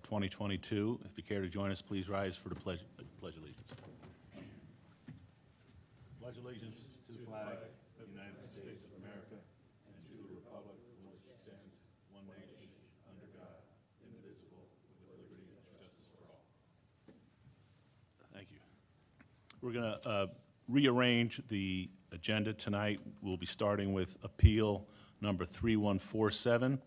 2022. If you care to join us, please rise for the pledge allegiance. Pledge allegiance to the flag of the United States of America and to the republic for which it stands, one nation, under God, indivisible, with liberty and justice for all. Thank you. We're going to rearrange the agenda tonight. We'll be starting with appeal number 3147.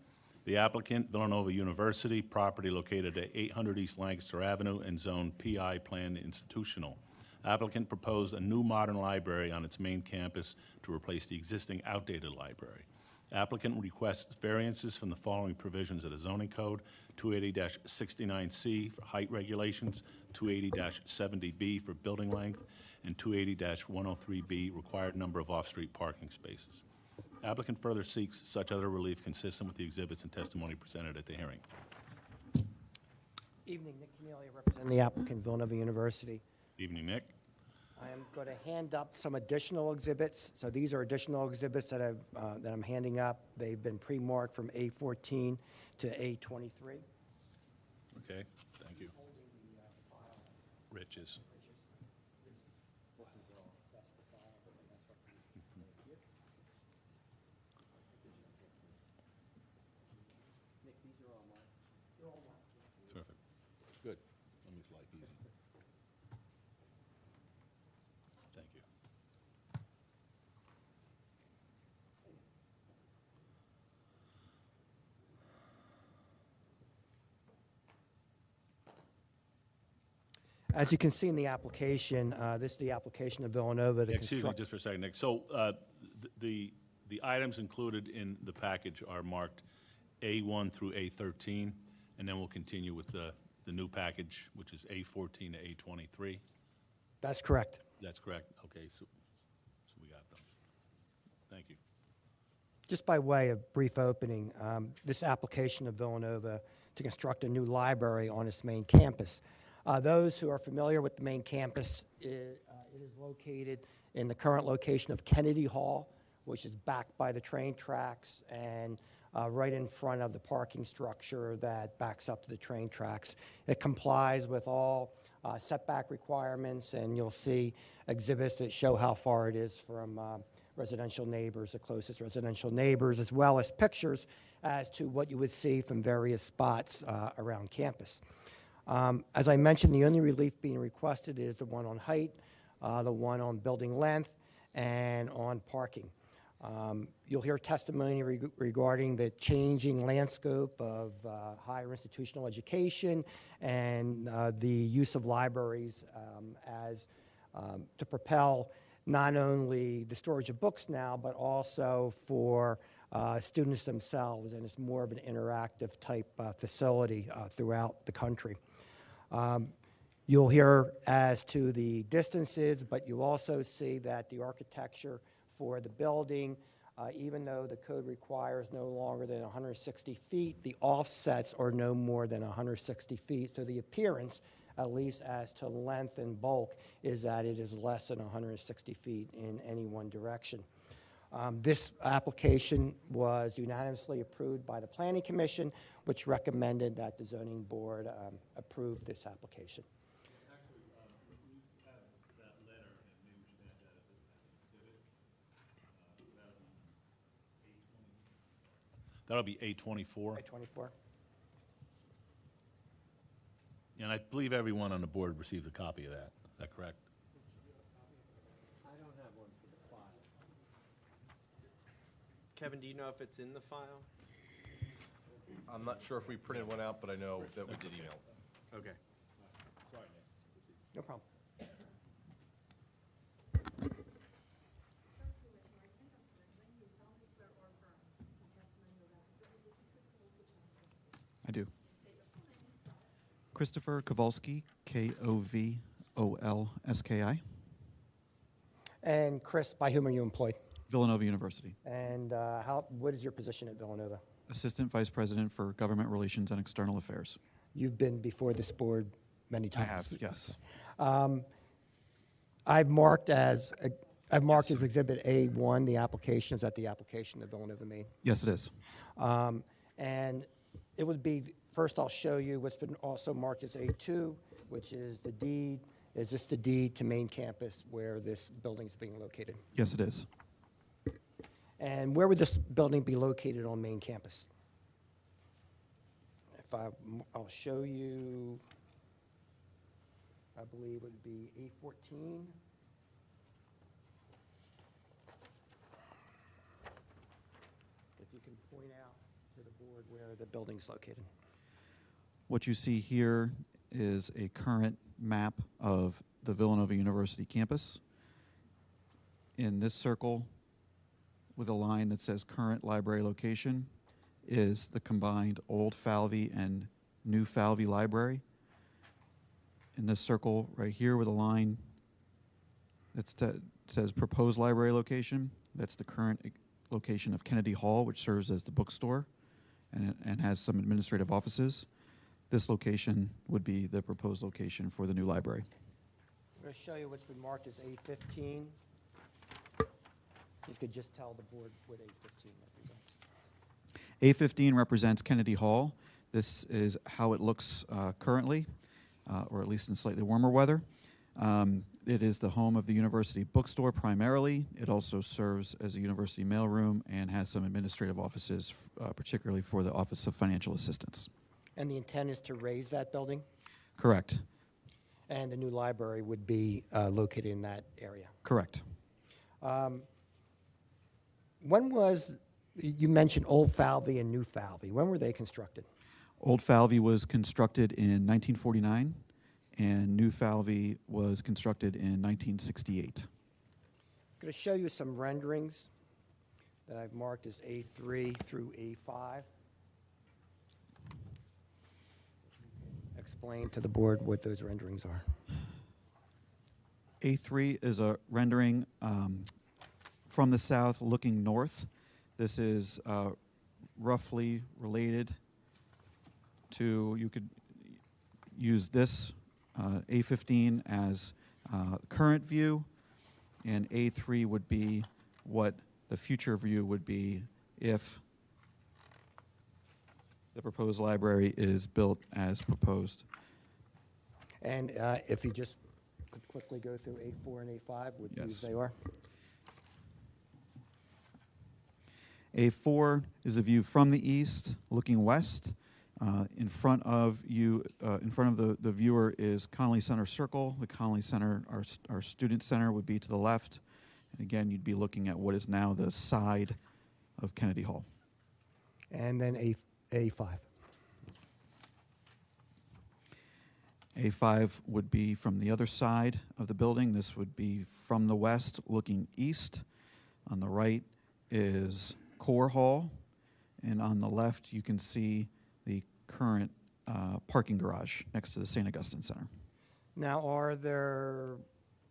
The applicant, Villanova University, property located at 800 East Lancaster Avenue and zone PI Plan Institutional. Applicant proposed a new modern library on its main campus to replace the existing outdated library. Applicant requests variances from the following provisions of the zoning code: 280-69C for height regulations, 280-70B for building length, and 280-103B required number of off-street parking spaces. Applicant further seeks such other relief consistent with the exhibits and testimony presented at the hearing. Evening, Nick Camelia, representing the applicant, Villanova University. Evening, Nick. I am going to hand up some additional exhibits. So these are additional exhibits that I'm handing up. They've been pre-marked from A14 to A23. Okay, thank you. Riches. Terrific. Good. That makes life easy. Thank you. As you can see in the application, this is the application of Villanova to Excuse me construct. just for a second, Nick. So the items included in the package are marked A1 through A13, and then we'll continue with the new package, which is A14 to A23. That's correct. That's correct. Okay, so we got them. Thank you. Just by way of brief opening, this application of Villanova to construct a new library on its main campus. Those who are familiar with the main campus, it is located in the current location of Kennedy Hall, which is backed by the train tracks and right in front of the parking structure that backs up to the train tracks. It complies with all setback requirements, and you'll see exhibits that show how far it is from residential neighbors, the closest residential neighbors, as well as pictures as to what you would see from various spots around campus. As I mentioned, the only relief being requested is the one on height, the one on building length, and on parking. You'll hear testimony regarding the changing landscape of higher institutional education and the use of libraries as to propel not only the storage of books now, but also for students themselves, and it's more of an interactive type facility throughout the country. You'll hear as to the distances, but you also see that the architecture for the building, even though the code requires no longer than 160 feet, the offsets are no more than 160 feet. So the appearance, at least as to length and bulk, is that it is less than 160 feet in any one direction. This application was unanimously approved by the Planning Commission, which recommended that the Zoning Board approve this application. Actually, we have that letter, and maybe we should add that as an exhibit. That'll be A24. A24. And I believe everyone on the board received a copy of that. Is that correct? I don't have one for the file. Kevin, do you know if it's in the file? I'm not sure if we printed one out, but I know that we did email. Okay. No problem. I do. Christopher Kowalski, Kovolski. And Chris, by whom are you employed? Villanova University. And what is your position at Villanova? Assistant Vice President for Government Relations and External Affairs. You've been before this board many I times. have, yes. I've marked as Yes, sir. Exhibit A1 the application. Is that the application that Villanova made? Yes, it is. And it would be First, I'll show you what's been also marked as A2, which is the deed. Is this the deed to main campus where this building is being located? Yes, it is. And where would this building be located on main campus? I'll show you, I believe it would be A14. If you can point out to the board where the building's located. What you see here is a current map of the Villanova University campus. In this circle, with a line that says current library location, is the combined Old Falvey and New Falvey Library. In this circle right here with a line that says proposed library location, that's the current location of Kennedy Hall, which serves as the bookstore and has some administrative offices. This location would be the proposed location for the new library. I'm going to show you what's been marked as A15. You could just tell the board what A15 represents. A15 represents Kennedy Hall. This is how it looks currently, or at least in slightly warmer weather. It is the home of the university bookstore primarily. It also serves as a university mailroom and has some administrative offices, particularly for the Office of Financial Assistance. And the intent is to raise that building? Correct. And the new library would be located in that area? Correct. When was, you mentioned Old Falvey and New Falvey, when were they constructed? Old Falvey was constructed in 1949, and New Falvey was constructed in 1968. I'm going to show you some renderings that I've marked as A3 through A5. Explain to the board what those renderings are. A3 is a rendering from the south looking north. This is roughly related to, you could use this A15 as current view, and A3 would be what the future view would be if the proposed library is built as proposed. And if you just could quickly go through A4 and A5, what views they are. A4 is a view from the east, looking west. In front of you, in front of the viewer is Connolly Center Circle. The Connolly Center, our student center, would be to the left. And again, you'd be looking at what is now the side of Kennedy Hall. And then A5. A5 would be from the other side of the building. This would be from the west, looking east. On the right is Core Hall, and on the left you can see the current parking garage next to the St. Augustine Center. Now, are there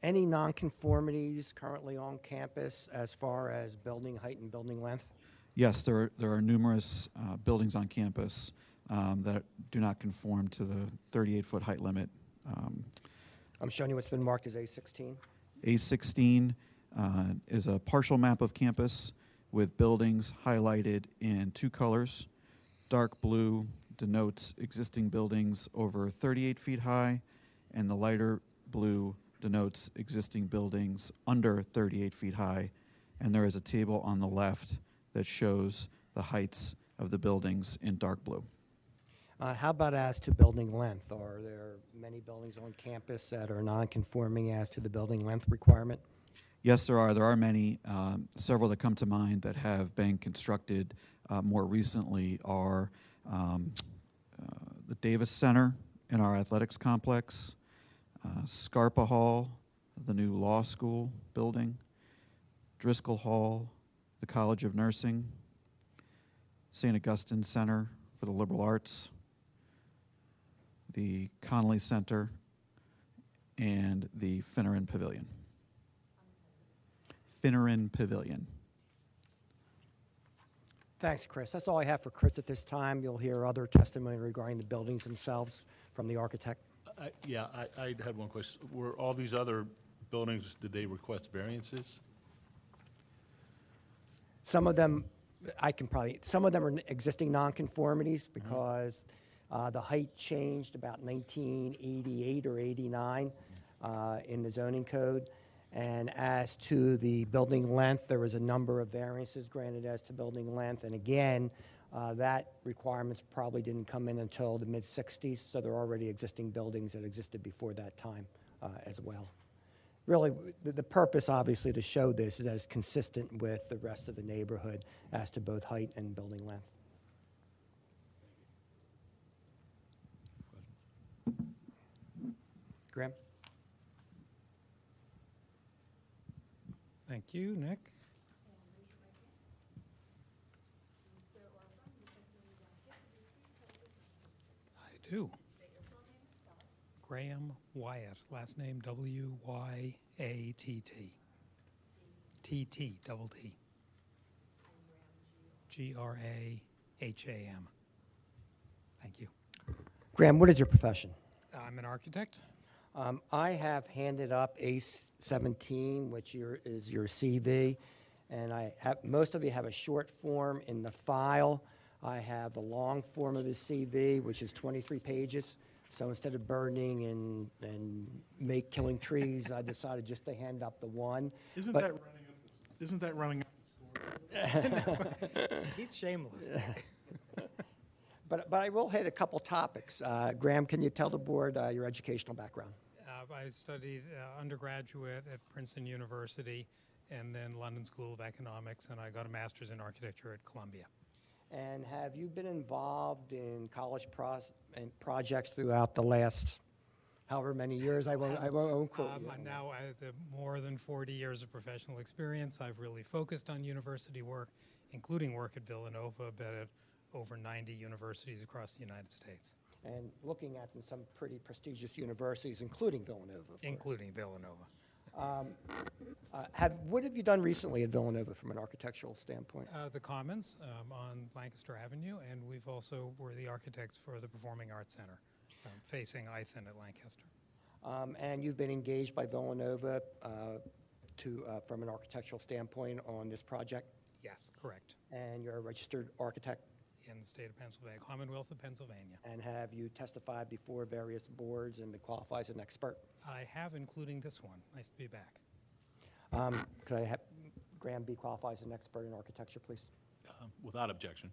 any nonconformities currently on campus as far as building height and building length? Yes, there are numerous buildings on campus that do not conform to the 38-foot height limit. I'm showing you what's been marked as A16. A16 is a partial map of campus with buildings highlighted in two colors. Dark blue denotes existing buildings over 38 feet high, and the lighter blue denotes existing buildings under 38 feet high. And there is a table on the left that shows the heights of the buildings in dark blue. How about as to building length? Are there many buildings on campus that are non-conforming as to the building length requirement? Yes, there are. There are many. Several that come to mind that have been constructed more recently are the Davis Center in our athletics complex, Scarpa Hall, the new law school building, Driscoll Hall, the College of Nursing, St. Augustine Center for the Liberal Arts, the Connolly Center, and the Finneran Pavilion. Finneran Pavilion. Thanks, Chris. That's all I have for Chris at this time. You'll hear other testimony regarding the buildings themselves from the architect. I had one question. Were all these other buildings, did they request variances? Some of them, some of them are existing nonconformities because The height changed about 1988 or 89 in the zoning code. And as to the building length, there was a number of variances granted as to building length. And again, that requirements probably didn't come in until the mid-60s, so there are already existing buildings that existed before that time as well. Really, the purpose, obviously, to show this is that it's consistent with the rest of the neighborhood as to both height and building length. Graham? Thank you, Nick. I do. Graham Wyatt, last name W-Y-A-T-T. T-T, double T. G-R-A-H-A-M. Thank you. Graham, what is your profession? I'm an architect. I have handed up A17, which is your CV, and most of you have a short form in the file. I have the long form of the CV, which is 23 pages. So instead of burning and killing trees, I decided just to hand up the one. Isn't But- that running up the score? He's shameless. But I will hit a couple topics. Graham, can you tell the board your educational background? I studied undergraduate at Princeton University and then London School of Economics, and I got a master's in architecture at Columbia. And have you been involved in college projects throughout the last however many years? I won't quote you. Now, I have more than 40 years of professional experience. I've really focused on university work, including work at Villanova, but at over 90 universities across the United States. And looking at some pretty prestigious universities, including Villanova. of course. Including Villanova. What have you done recently at Villanova from an architectural standpoint? The Commons on Lancaster Avenue, and we've also were the architects for the Performing Arts Center facing Ithan at Lancaster. And you've been engaged by Villanova from an architectural standpoint on this project? Yes, correct. And you're a registered architect? In the state of Pennsylvania, Commonwealth of Pennsylvania. And have you testified before various boards and been qualified as an expert? I have, including this one. Nice to be back. Could I have Graham be qualified as an expert in architecture, please? Without objection.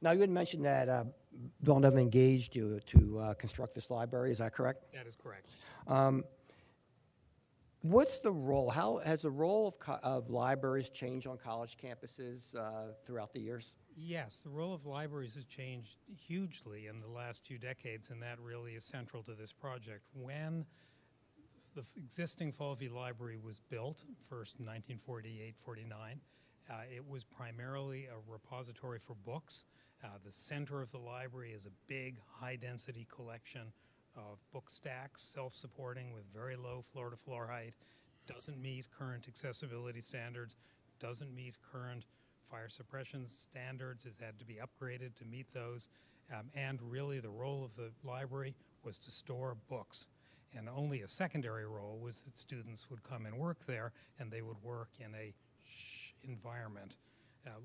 Now, you had mentioned that Villanova engaged you to construct this library. Is that correct? That is correct. What's the role? How has the role of libraries changed on college campuses throughout the years? Yes, the role of libraries has changed hugely in the last few decades, and that really is central to this project. When the existing Falvey Library was built, first in 1948-49, it was primarily a repository for books. The center of the library is a big, high-density collection of book stacks, self-supporting with very low floor-to-floor height, doesn't meet current accessibility standards, doesn't meet current fire suppression standards, has had to be upgraded to meet those, and really the role of the library was to store books. And only a secondary role was that students would come and work there, and they would work in a environment.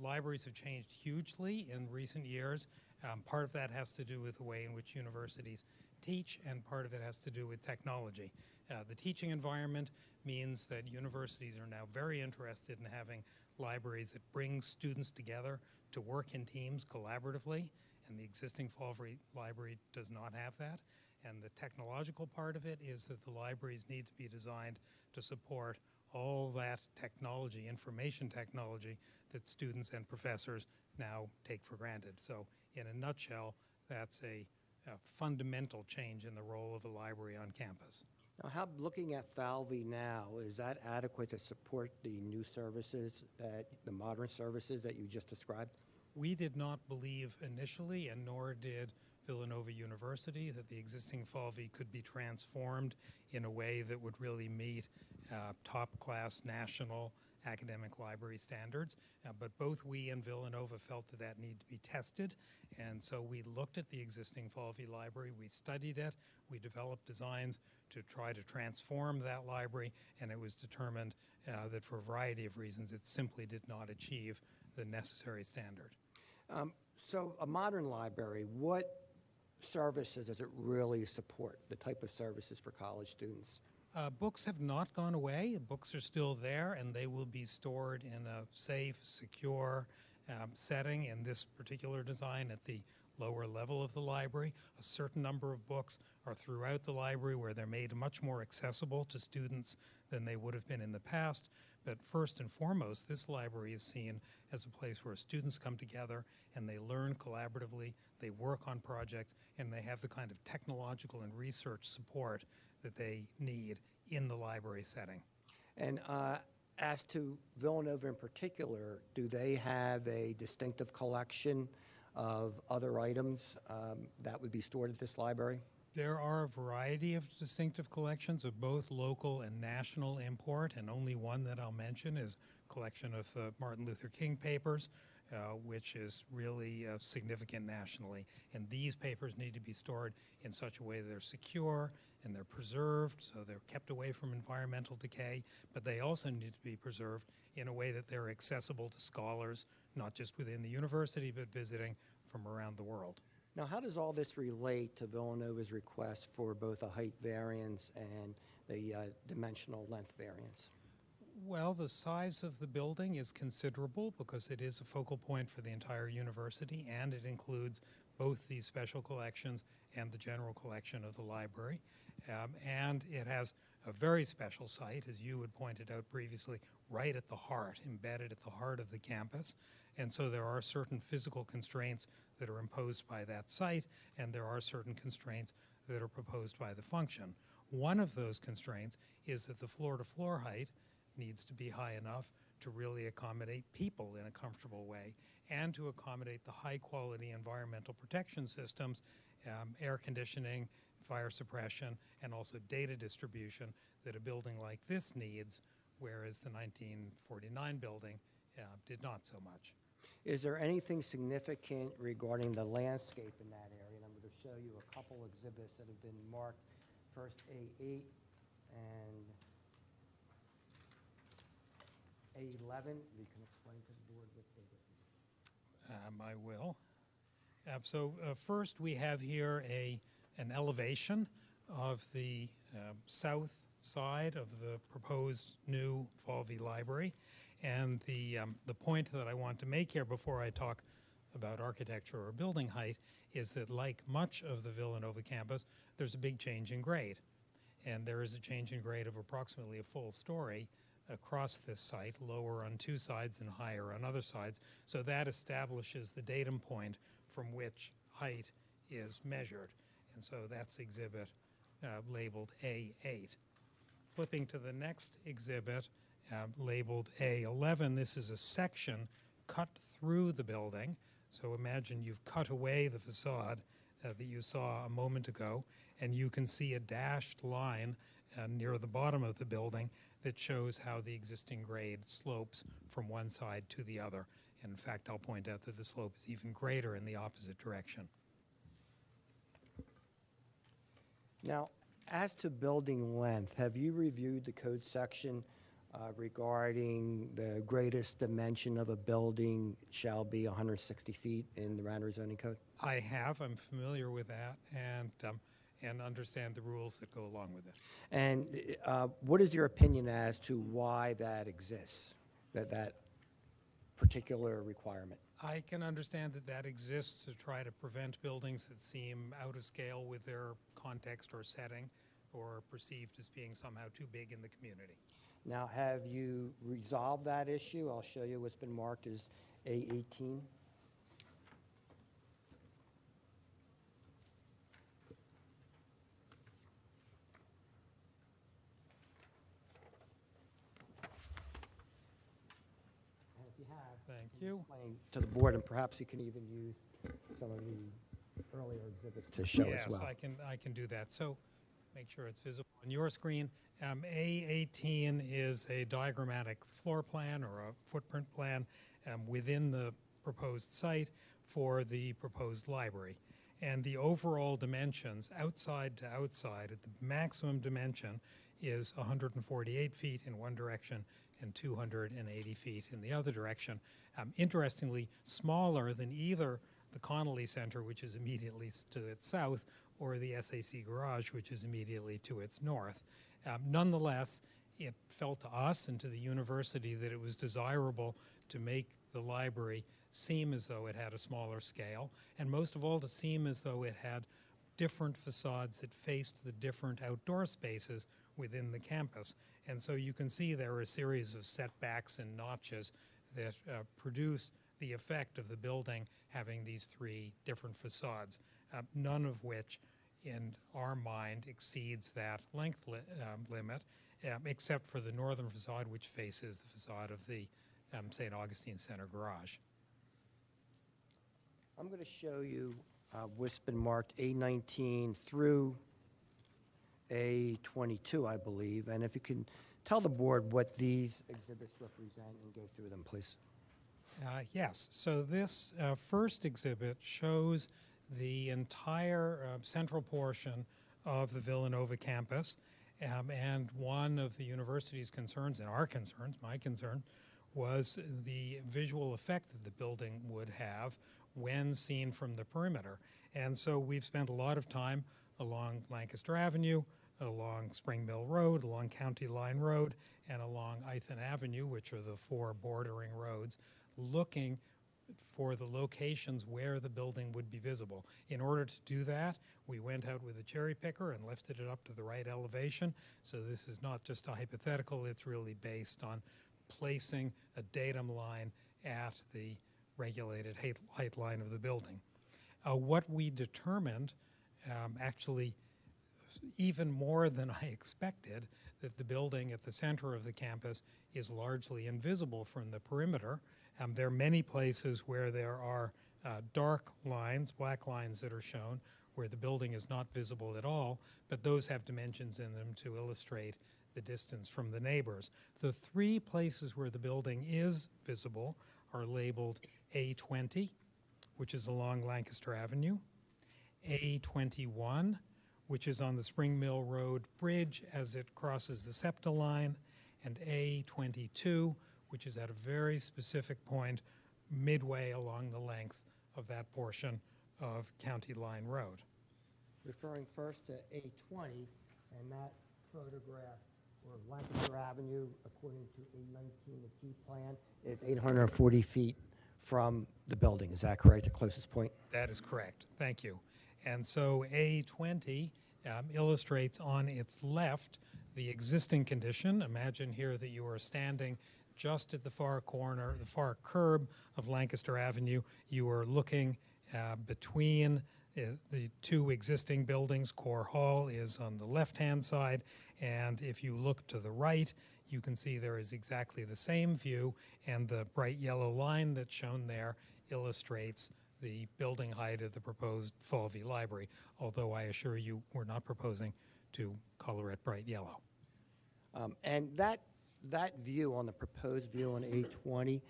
Libraries have changed hugely in recent years. Part of that has to do with the way in which universities teach, and part of it has to do with technology. The teaching environment means that universities are now very interested in having libraries that bring students together to work in teams collaboratively, and the existing Falvey Library does not have that. And the technological part of it is that the libraries need to be designed to support all that technology, information technology, that students and professors now take for granted. So in a nutshell, that's a fundamental change in the role of a library on campus. Now, looking at Falvey now, is that adequate to support the new services, the modern services that you just described? We did not believe initially, and nor did Villanova University, that the existing Falvey could be transformed in a way that would really meet top-class national academic library standards. But both we and Villanova felt that that needed to be tested, and so we looked at the existing Falvey Library, we studied it, we developed designs to try to transform that library, and it was determined that for a variety of reasons it simply did not achieve the necessary standard. So a modern library, what services does it really support, the type of services for college students? Books have not gone away. Books are still there, and they will be stored in a safe, secure setting in this particular design at the lower level of the library. A certain number of books are throughout the library where they're made much more accessible to students than they would have been in the past. But first and foremost, this library is seen as a place where students come together and they learn collaboratively, they work on projects, and they have the kind of technological and research support that they need in the library setting. And as to Villanova in particular, do they have a distinctive collection of other items that would be stored at this library? There are a variety of distinctive collections of both local and national import, and only one that I'll mention is a collection of the Martin Luther King papers, which is really significant nationally. And these papers need to be stored in such a way that they're secure and they're preserved, so they're kept away from environmental decay, but they also need to be preserved in a way that they're accessible to scholars, not just within the university, but visiting from around the world. Now, how does all this relate to Villanova's request for both a height variance and the dimensional length variance? Well, the size of the building is considerable because it is a focal point for the entire university, and it includes both these special collections and the general collection of the library. And it has a very special site, as you had pointed out previously, right at the heart, embedded at the heart of the campus. And so there are certain physical constraints that are imposed by that site, and there are certain constraints that are proposed by the function. One of those constraints is that the floor-to-floor height needs to be high enough to really accommodate people in a comfortable way and to accommodate the high-quality environmental protection systems, air conditioning, fire suppression, and also data distribution that a building like this needs, whereas the 1949 building did not so much. Is there anything significant regarding the landscape in that area? And I'm going to show you a couple exhibits that have been marked, first A8 and A11. You can explain to the board what they did. I will. So first we have here an elevation of the south side of the proposed new Falvey Library. And the point that I want to make here before I talk about architecture or building height is that, like much of the Villanova campus, there's a big change in grade. And there is a change in grade of approximately a full story across this site, lower on two sides and higher on other sides. So that establishes the datum point from which height is measured. And so that's exhibit labeled A8. Flipping to the next exhibit, labeled A11, this is a section cut through the building. So imagine you've cut away the facade that you saw a moment ago, and you can see a dashed line near the bottom of the building that shows how the existing grade slopes from one side to the other. And in fact, I'll point out that the slope is even greater in the opposite direction. Now, as to building length, have you reviewed the code section regarding the greatest dimension of a building shall be 160 feet in the Radnor zoning code? I have. I'm familiar with that and understand the rules that go along with it. And what is your opinion as to why that exists, that particular requirement? I can understand that that exists to try to prevent buildings that seem out of scale with their context or setting or perceived as being somehow too big in the community. Now, have you resolved that issue? I'll show you what's been marked as A18. And if you have, Thank can you. explain to the board, and perhaps you can even use some of the earlier exhibits to show as well. Yes, I can do that. So make sure it's visible on your screen. A18 is a diagrammatic floor plan or a footprint plan within the proposed site for the proposed library. And the overall dimensions, outside to outside, at the maximum dimension is 148 feet in one direction and 280 feet in the other direction. Interestingly, smaller than either the Connolly Center, which is immediately to its south, or the SAC Garage, which is immediately to its north. Nonetheless, it felt to us and to the university that it was desirable to make the library seem as though it had a smaller scale, and most of all to seem as though it had different facades that faced the different outdoor spaces within the campus. And so you can see there are a series of setbacks and notches that produce the effect of the building having these three different facades, none of which in our mind exceeds that length limit, except for the northern facade, which faces the facade of the St. Augustine Center Garage. I'm going to show you what's been marked A19 through A22, I believe. And if you can tell the board what these exhibits represent and go through them, please. Yes, so this first exhibit shows the entire central portion of the Villanova campus. And one of the university's concerns, and our concerns, my concern, was the visual effect that the building would have when seen from the perimeter. And so we've spent a lot of time along Lancaster Avenue, along Spring Mill Road, along County Line Road, and along Ithan Avenue, which are the four bordering roads, looking for the locations where the building would be visible. In order to do that, we went out with a cherry picker and lifted it up to the right elevation. So this is not just a hypothetical, it's really based on placing a datum line at the regulated height line of the building. What we determined, actually even more than I expected, that the building at the center of the campus is largely invisible from the perimeter. There are many places where there are dark lines, black lines that are shown, where the building is not visible at all, but those have dimensions in them to illustrate the distance from the neighbors. The three places where the building is visible are labeled A20, which is along Lancaster Avenue, A21, which is on the Spring Mill Road Bridge as it crosses the SEPTA line, and A22, which is at a very specific point midway along the length of that portion of County Line Road. Referring first to A20, and that photograph, or Lancaster Avenue, according to A19, the key plan, is 840 feet from the building. Is that correct, the closest point? That is correct. Thank you. And so A20 illustrates on its left the existing condition. Imagine here that you are standing just at the far corner, the far curb of Lancaster Avenue. You are looking between the two existing buildings. Core Hall is on the left-hand side, and if you look to the right, you can see there is exactly the same view, and the bright yellow line that's shown there illustrates the building height of the proposed Falvey Library, although I assure you we're not proposing to color it bright yellow. And that view on the proposed view on A20,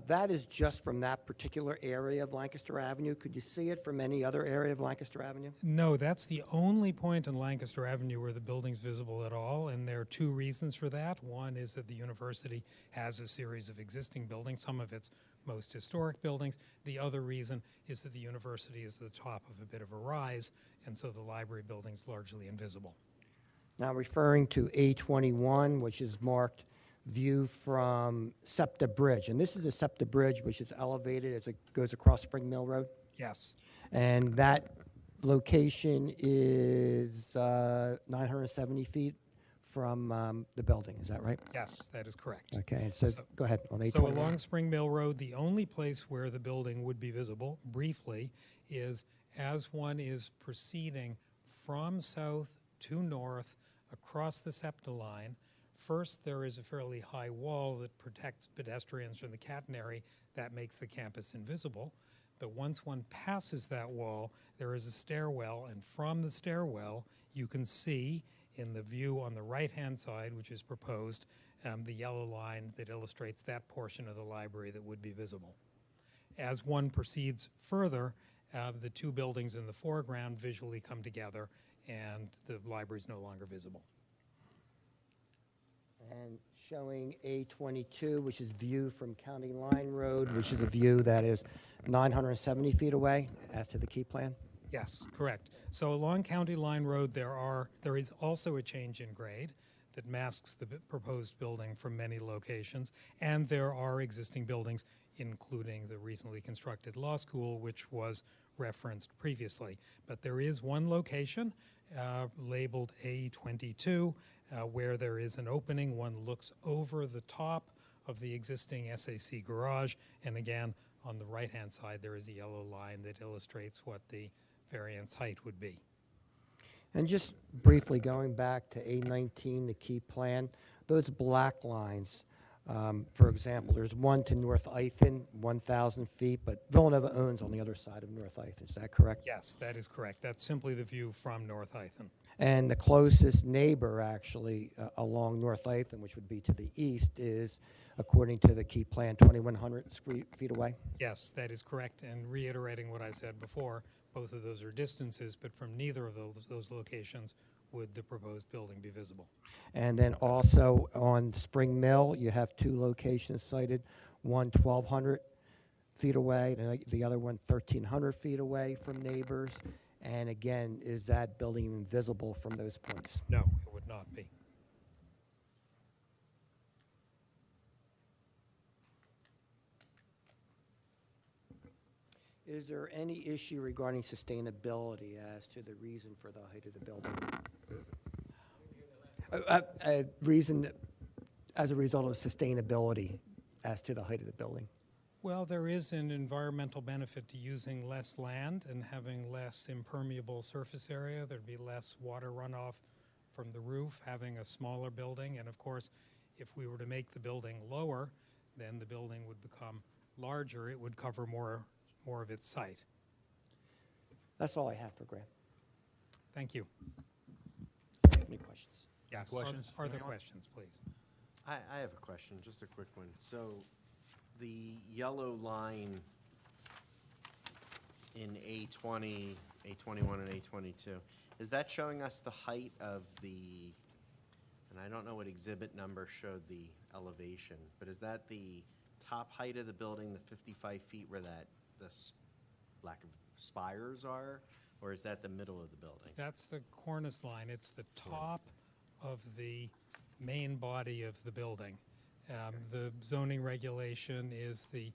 that is just from that particular area of Lancaster Avenue. Could you see it from any other area of Lancaster Avenue? No, that's the only point in Lancaster Avenue where the building's visible at all, and there are two reasons for that. One is that the university has a series of existing buildings, some of its most historic buildings. The other reason is that the university is at the top of a bit of a rise, and so the library building's largely invisible. Now referring to A21, which is marked view from SEPTA Bridge. And this is the SEPTA Bridge, which is elevated as it goes across Spring Mill Road. Yes. And that location is 970 feet from the building. Is that right? Yes, that is correct. Okay, so go ahead on A21. So along Spring Mill Road, the only place where the building would be visible, briefly, is as one is proceeding from south to north across the SEPTA line. First, there is a fairly high wall that protects pedestrians from the catenary. That makes the campus invisible. But once one passes that wall, there is a stairwell, and from the stairwell, you can see in the view on the right-hand side, which is proposed, the yellow line that illustrates that portion of the library that would be visible. As one proceeds further, the two buildings in the foreground visually come together, and the library is no longer visible. and showing A22, which is view from County Line Road, which is a view that is 970 feet away as to the key plan. Yes, correct. So along County Line Road, there is also a change in grade that masks the proposed building from many locations, and there are existing buildings, including the recently constructed law school, which was referenced previously. But there is one location labeled A22 where there is an opening. One looks over the top of the existing SAC garage, and again, on the right-hand side, there is a yellow line that illustrates what the variance height would be. And just briefly going back to A19, the key plan, those black lines, for example, there's one to North Ithan, 1,000 feet, but Villanova owns on the other side of North Ithan. Is that correct? Yes, that is correct. That's simply the view from North Ithan. And the closest neighbor, actually, along North Ithan, which would be to the east, is, according to the key plan, 2,100 feet away? Yes, that is correct. And reiterating what I said before, both of those are distances, but from neither of those locations would the proposed building be visible. And then also on Spring Mill, you have two locations cited, one 1,200 feet away, and the other one 1,300 feet away from neighbors. And again, is that building even visible from those points? No, it would not be. Is there any issue regarding sustainability as to the reason for the height of the building? Reason as a result of sustainability as to the height of the building? Well, there is an environmental benefit to using less land and having less impermeable surface area. There'd be less water runoff from the roof, having a smaller building. And of course, if we were to make the building lower, then the building would become larger. It would cover more of its site. That's all I have for Graham. Thank you. Any questions? Yes. questions? Are there questions, please? I have a question, just a quick one. So the yellow line in A20, A21, and A22, is that showing us the height of the, and I don't know what exhibit number showed the elevation, but is that the top height of the building, the 55 feet where that, the lack of spires are, or is that the middle of the building? That's the cornice line. It's the top of the main body of the building. The zoning regulation is the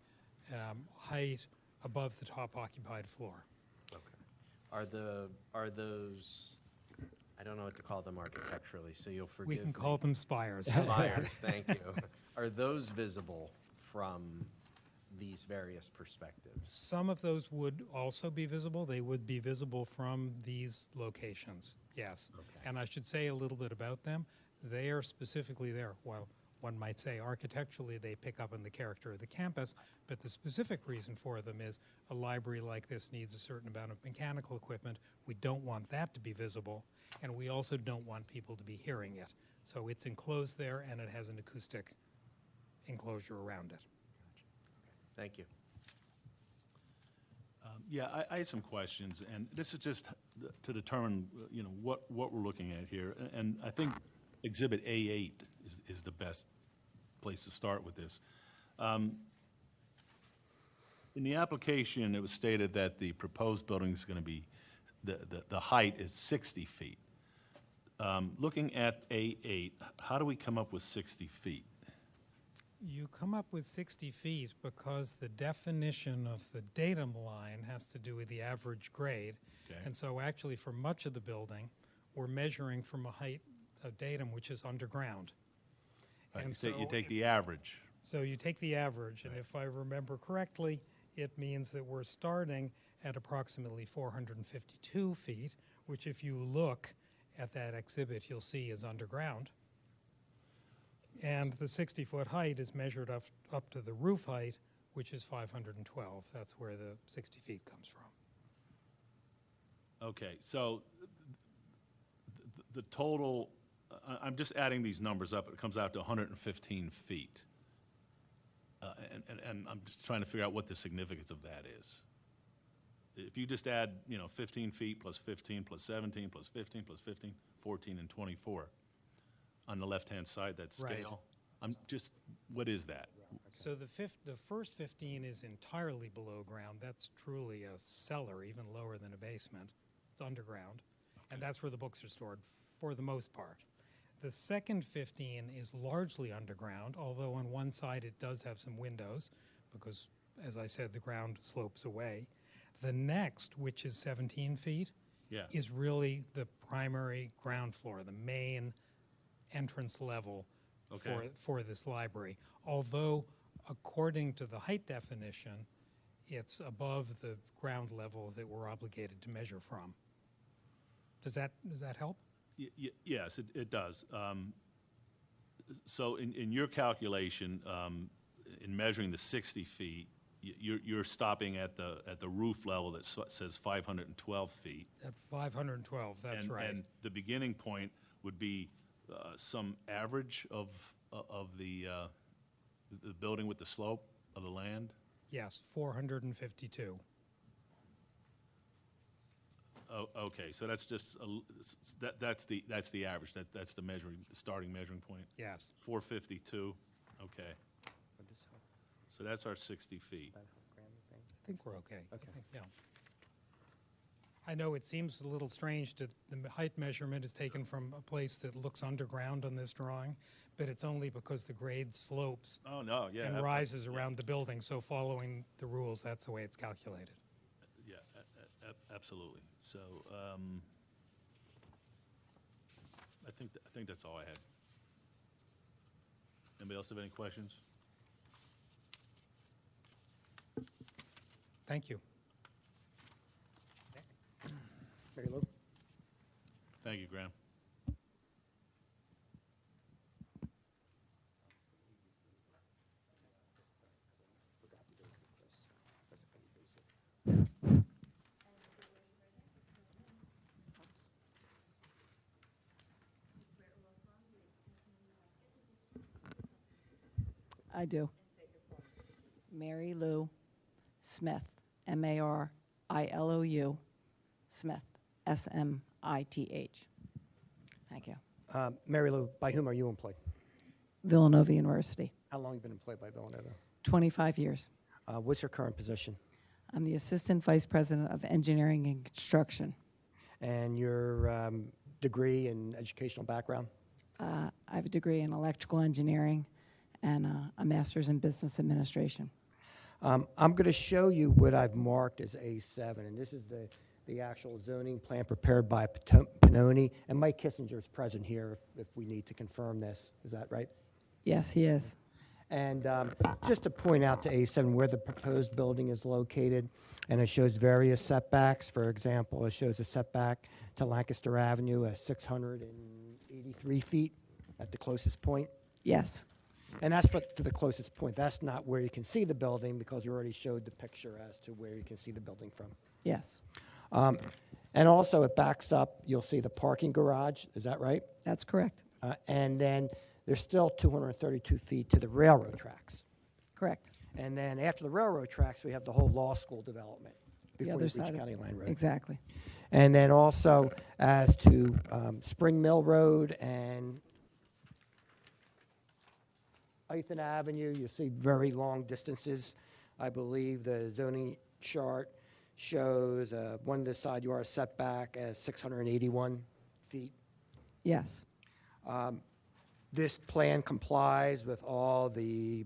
height above the top occupied floor. Okay. Are those, I don't know what to call them architecturally, so you'll forgive me. We can call them spires. Spires, thank you. Are those visible from these various perspectives? Some of those would also be visible. They would be visible from these locations, yes. Okay. And I should say a little bit about them. They are specifically there. Well, one might say architecturally they pick up on the character of the campus, but the specific reason for them is a library like this needs a certain amount of mechanical equipment. We don't want that to be visible, and we also don't want people to be hearing it. So it's enclosed there, and it has an acoustic enclosure around it. Thank you. Yeah, I had some questions, and this is just to determine, what we're looking at here. And I think Exhibit A8 is the best place to start with this. In the application, it was stated that the proposed building is going to be, the height is 60 feet. Looking at A8, how do we come up with 60 feet? You come up with 60 feet because the definition of the datum line has to do with the average grade. Okay. And so actually for much of the building, we're measuring from a height of datum which is underground. Right, And you take the average. So you take the average, and if I remember correctly, it means that we're starting at approximately 452 feet, which if you look at that exhibit, you'll see is underground. And the 60-foot height is measured up to the roof height, which is 512. That's where the 60 feet comes from. Okay, so the total, I'm just adding these numbers up, it comes out to 115 feet. And I'm just trying to figure out what the significance of that is. If you just add, 15 feet plus 15 plus 17 plus 15 plus 15, 14 and 24. on the left-hand side, that Right. scale? What is that? So the first 15 is entirely below ground. That's truly a cellar, even lower than a basement. It's underground, and that's where the books are stored for the most part. The second 15 is largely underground, although on one side it does have some windows because, as I said, the ground slopes away. The next, which is 17 feet, Yeah. is really the primary ground floor, the main entrance level Okay. for this library. Although, according to the height definition, it's above the ground level that we're obligated to measure from. Does that help? Yes, it does. So in your calculation, in measuring the 60 feet, you're stopping at the roof level that says 512 feet. At 512, that's And- right. And the beginning point would be some average of the building with the slope of the land? Yes, 452. Oh, okay, so that's just, that's the average, that's the starting measuring point? Yes. 452, okay. So that's our 60 feet. I think we're okay. Yeah. I know it seems a little strange that the height measurement is taken from a place that looks underground on this drawing, but it's only because the grade slopes Oh, no, yeah. and rises around the building, so following the rules, that's the way it's calculated. Yeah, absolutely. So, I think that's all I had. Anybody else have any questions? Thank you. Mary Lou? Thank you, Graham. I do. Mary Lou Smith, Marilou Smith, Smith. Thank you. Mary Lou, by whom are you employed? Villanova University, How long have you been employed by Villanova? 25 years. What's your current position? I'm the Assistant Vice President of Engineering and Construction. And your degree and educational background? I have a degree in electrical engineering and a master's in business administration. I'm going to show you what I've marked as A7, and this is the actual zoning plan prepared by Pannoni, and Mike Kissinger is present here if we need to confirm this. Is that right? Yes, he is. And just to point out to A7 where the proposed building is located, and it shows various setbacks. For example, it shows a setback to Lancaster Avenue at 683 feet at the closest point. Yes, And that's to the closest point. That's not where you can see the building because you already showed the picture as to where you can see the building from. yes, And also it backs up, you'll see the parking garage, is that right? that's correct. And then there's still 232 feet to the railroad tracks. Correct. And then after the railroad tracks, we have the whole law school development The before other you reach side of- County Line Road. Exactly. And then also as to Spring Mill Road and Ethan Avenue, you see very long distances. I believe the zoning chart shows one of the side yard setback as 681 feet. Yes, This plan complies with all the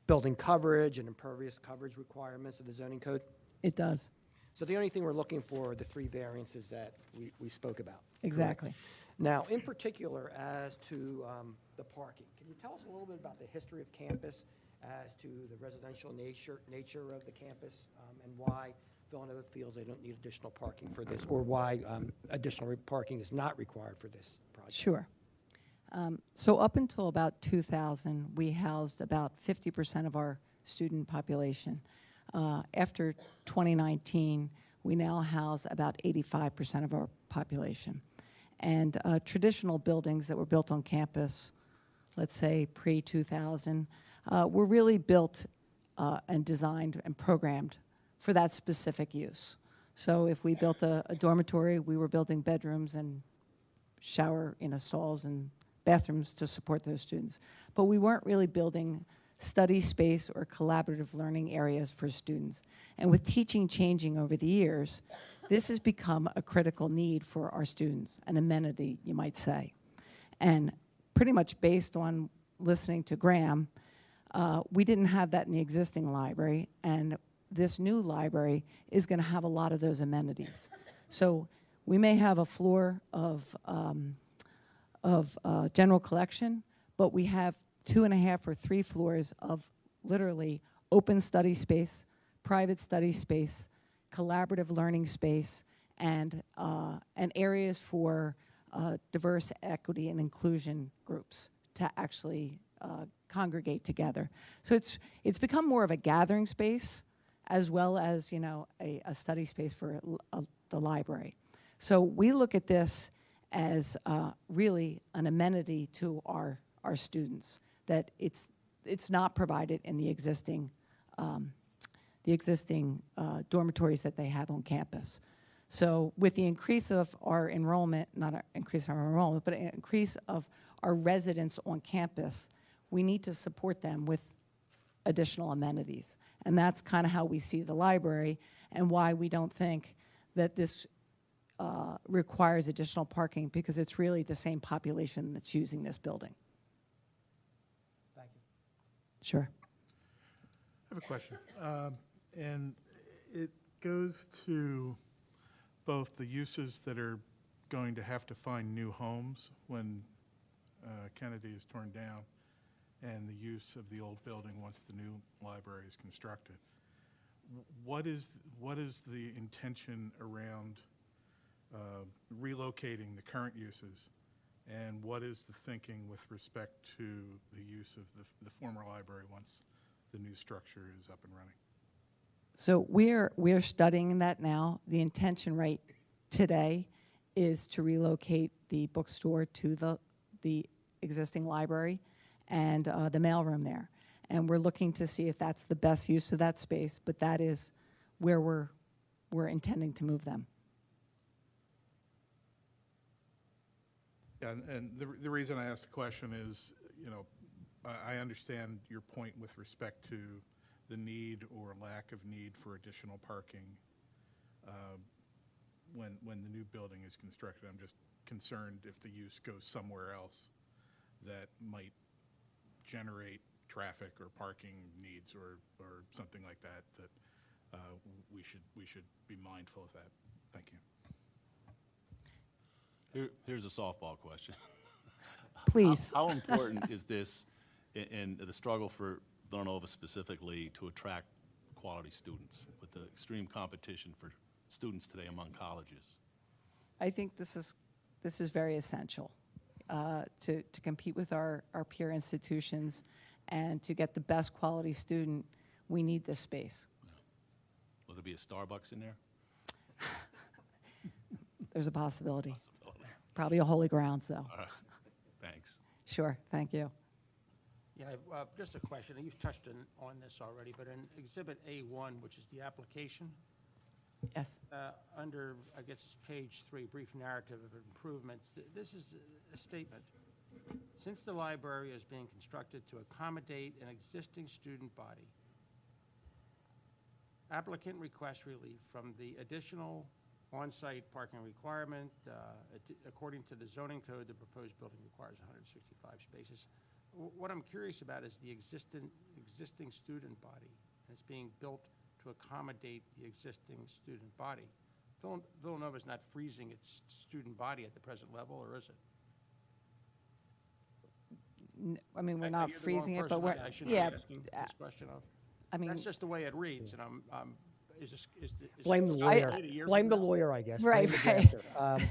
building coverage and impervious coverage requirements of the zoning code. it does. So the only thing we're looking for are the three variances that we spoke about. Exactly. Now, in particular, as to the parking, can you tell us a little bit about the history of campus as to the residential nature of the campus and why Villanova feels they don't need additional parking for this, or why additional parking is not required for this project? Sure. So up until about 2000, we housed about 50% of our student population. After 2019, we now house about 85% of our population. And traditional buildings that were built on campus, let's say pre-2000, were really built and designed and programmed for that specific use. So if we built a dormitory, we were building bedrooms and shower stalls and bathrooms to support those students. But we weren't really building study space or collaborative learning areas for students. And with teaching changing over the years, this has become a critical need for our students, an amenity, you might say. And pretty much based on listening to Graham, we didn't have that in the existing library, and this new library is going to have a lot of those amenities. So we may have a floor of general collection, but we have 2.5 or 3 floors of literally open study space, private study space, collaborative learning space, and areas for diverse equity and inclusion groups to actually congregate together. So it's become more of a gathering space as well as, you know, a study space for the library. So we look at this as really an amenity to our students, that it's not provided in the existing dormitories that they have on campus. So with the increase of our enrollment, not an increase of our enrollment, but an increase of our residents on campus, we need to support them with additional amenities. And that's kind of how we see the library, and why we don't think that this requires additional parking, because it's really the same population that's using this building. Thank you. Sure. I have a question. And it goes to both the uses that are going to have to find new homes when Kennedy is torn down, and the use of the old building once the new library is constructed. What is the intention around relocating the current uses, and what is the thinking with respect to the use of the former library once the new structure is up and running? So we're studying that now. The intention right today is to relocate the bookstore to the existing library and the mailroom there. And we're looking to see if that's the best use of that space, but that is where we're intending to move them. Yeah, and the reason I asked the question is, you know, I understand your point with respect to the need or lack of need for additional parking when the new building is constructed. I'm just concerned if the use goes somewhere else that might generate traffic or parking needs or something like that, we should be mindful of that. Thank you. Here's a softball question. Please. How important is this in the struggle for Villanova specifically to attract quality students with the extreme competition for students today among colleges? I think this is very essential to compete with our peer institutions, and to get the best quality student. We need this space. Will there be a Starbucks in there? There's a possibility. Probably a holy ground, so. All right. Thanks. Sure, thank you. Yeah, just a question. You've touched on this already, but in Exhibit A1, which is the application, Yes. under, I guess it's page 3, brief narrative of improvements, this is a statement. Since the library is being constructed to accommodate an existing student body, applicant requests relief from the additional on-site parking requirement. According to the zoning code, the proposed building requires 165 spaces. What I'm curious about is the existing student body, and it's being built to accommodate the existing student body. Villanova is not freezing its student body at the present level, or is it? I mean, we're not You're the freezing wrong it, but person. we're, I shouldn't yeah. be asking this question of. I mean, That's just the way it reads, and is Blame the this lawyer. a year Blame from the now? lawyer, I guess. Right, Blame the right. drafter.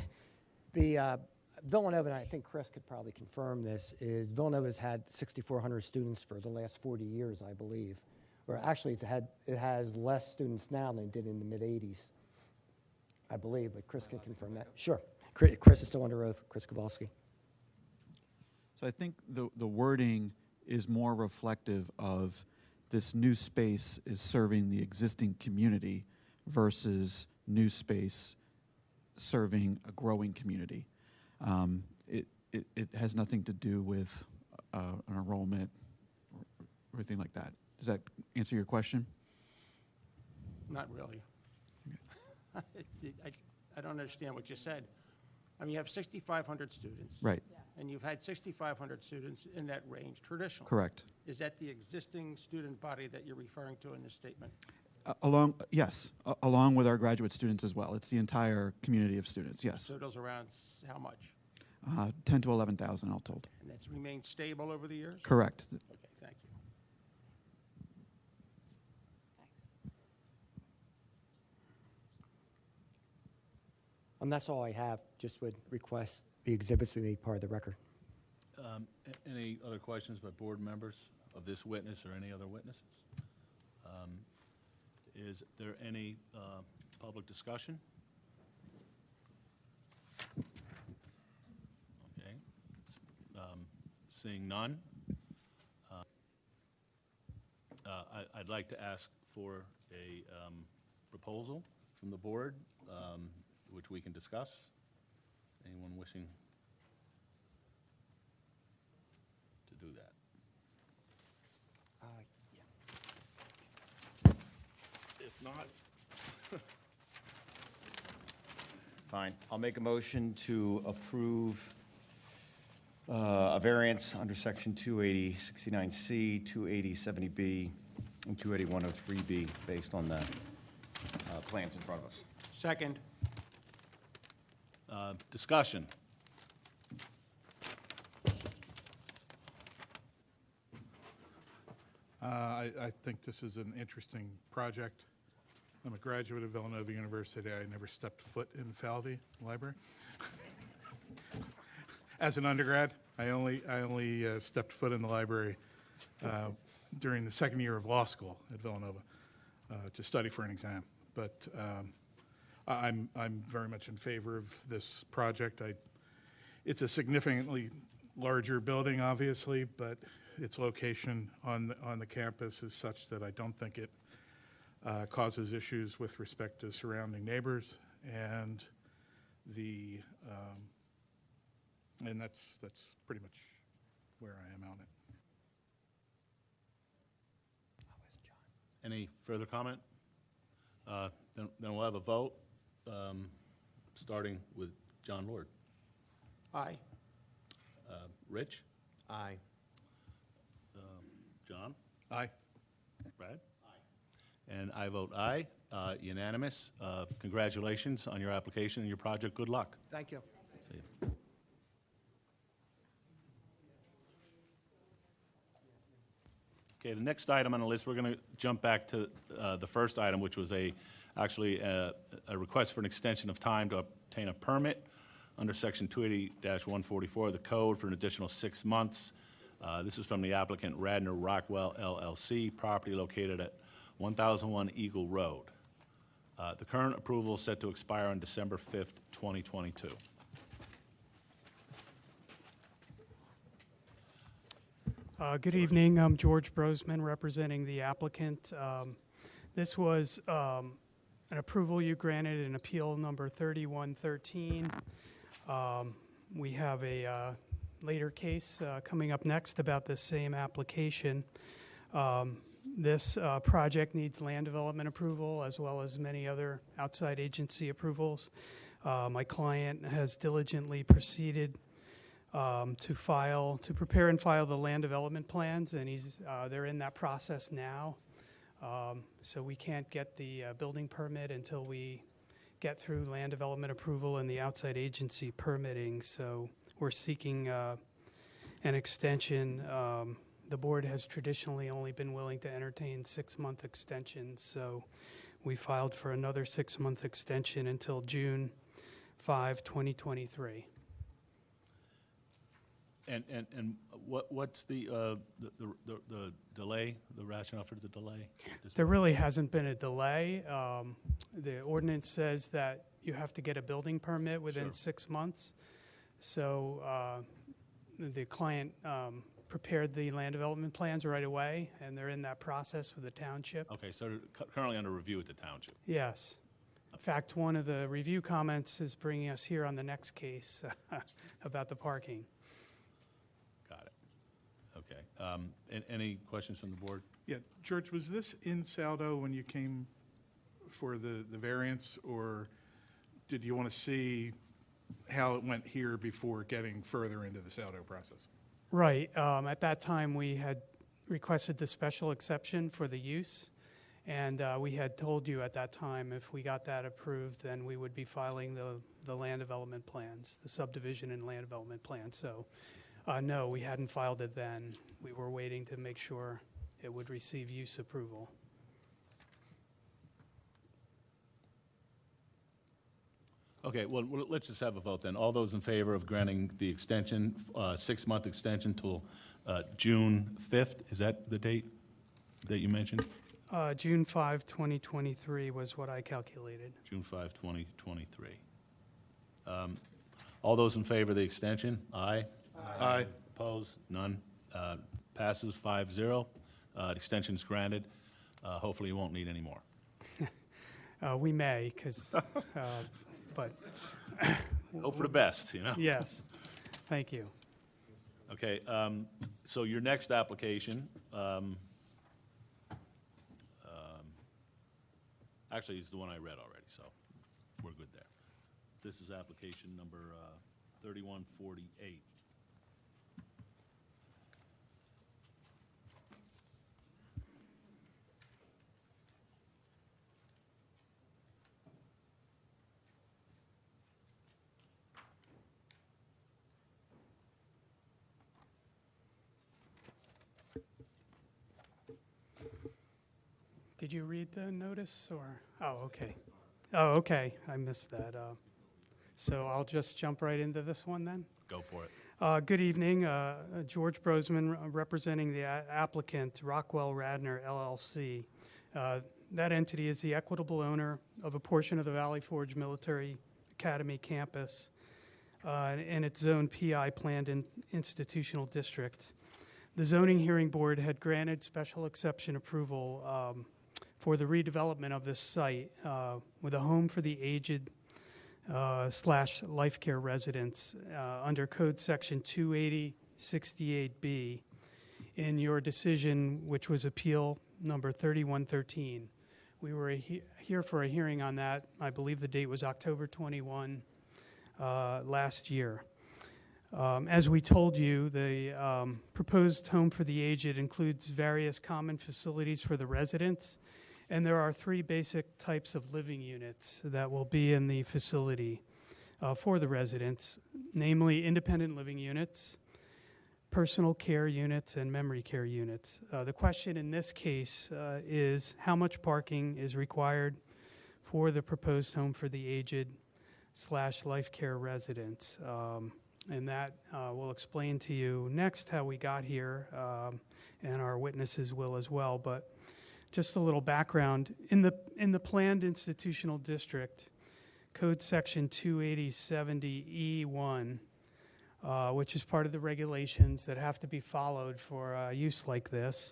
The Villanova, and I think Chris could probably confirm this, is Villanova's had 6,400 students for the last 40 years, I believe. Or actually, it has less students now than it did in the mid-'80s, I believe, but Chris can confirm that. Sure. Chris is still under oath, Chris Kowalski. So I think the wording is more reflective of this new space is serving the existing community versus new space serving a growing community. it has nothing to do with an enrollment or anything like that. Does that answer your question? Not really. I don't understand what you said. I mean, you have 6,500 students. Right. And you've had 6,500 students in that range traditionally. Correct. Is that the existing student body that you're referring to in this statement? Yes, along with our graduate students as well. It's the entire community of students, yes. So those around how much? 10 to 11,000 all told. And that's remained stable over the years? Correct. Okay, thank you. That's all I have. Just would request the exhibits be made part of the record. Any other questions by board members of this witness or any other witnesses? Is there any public discussion? Okay. Seeing none, I'd like to ask for a proposal from the board, which we can discuss. Anyone wishing to do that? If not, Fine. I'll make a motion to approve a variance under section 280-69C, 280-70B, and 280-103B based on the plans in front of us. Second. discussion. I think this is an interesting project. I'm a graduate of Villanova University. I never stepped foot in Falvey Library. As an undergrad, I only stepped foot in the library during the second year of law school at Villanova to study for an exam. But I'm very much in favor of this project. It's a significantly larger building, obviously, but its location on the campus is such that I don't think it causes issues with respect to surrounding neighbors, and and that's pretty much where I am on it. Any further comment? Then we'll have a vote, starting with John Lord. Aye. Rich? Aye. John? Aye. Brad? Aye. And I vote aye, unanimous. Congratulations on your application and your project. Good luck. Thank you. See you. Okay, the next item on the list, we're going to jump back to the first item, which was actually a request for an extension of time to obtain a permit under Section 280-144 of the code for an additional 6 months. This is from the applicant Radnor Rockwell LLC, property located at 1001 Eagle Road. The current approval is set to expire on December 5th, 2022. Good evening. I'm George Brosman, representing the applicant. This was an approval you granted in appeal number 3113. We have a later case coming up next about this same application. This project needs land development approval as well as many other outside agency approvals. My client has diligently proceeded to prepare and file the land development plans, and they're in that process now. So we can't get the building permit until we get through land development approval and the outside agency permitting. So we're seeking an extension. The board has traditionally only been willing to entertain 6-month extensions, so we filed for another 6-month extension until June 5, 2023. And what's the delay, the rationale for the delay? There really hasn't been a delay. The ordinance says that you have to get a building permit within Sure. 6 months. So the client prepared the land development plans right away, and they're in that process with the township. Okay, so they're currently under review at the township. Yes. In fact, one of the review comments is bringing us here on the next case about the parking. Okay. Any questions from the board? Yeah, George, was this in Saldo when you came for the variance, or did you want to see how it went here before getting further into the Saldo process? Right. At that time, we had requested the special exception for the use, and we had told you at that time if we got that approved, then we would be filing the land development plans, the subdivision and land development plan. So, no, we hadn't filed it then. We were waiting to make sure it would receive use approval. Okay, well, let's just have a vote then. All those in favor of granting the extension, 6-month extension till June 5th, is that the date that you mentioned? June 5, 2023 was what I calculated. June 5, 2023. All those in favor of the extension? Aye? Aye. Opposed? None. Passes 5-0. Extension's granted. Hopefully you won't need any more. We may, because, but Hope for the best, you know? yes, thank you. Okay, so your next application, actually, is the one I read already, so we're good there. This is application number 3148. Did you read the notice, or? Oh, okay. Oh, okay, I missed that. So I'll just jump right into this one then? Go for it. Good evening, George Brosman, representing the applicant, Rockwell Radnor LLC. That entity is the equitable owner of a portion of the Valley Forge Military Academy campus and its zone PI planned institutional district. The zoning hearing board had granted special exception approval for the redevelopment of this site with a home for the aged / life care residents under Code Section 28068B in your decision, which was appeal number 3113. We were here for a hearing on that. I believe the date was October 21 last year. As we told you, the proposed home for the aged includes various common facilities for the residents, and there are 3 basic types of living units that will be in the facility for the residents, namely independent living units, personal care units, and memory care units. The question in this case is how much parking is required for the proposed home for the aged / life care residents. And that will explain to you next how we got here, and our witnesses will as well. But just a little background. In the planned institutional district, Code Section 28070E1, which is part of the regulations that have to be followed for use like this,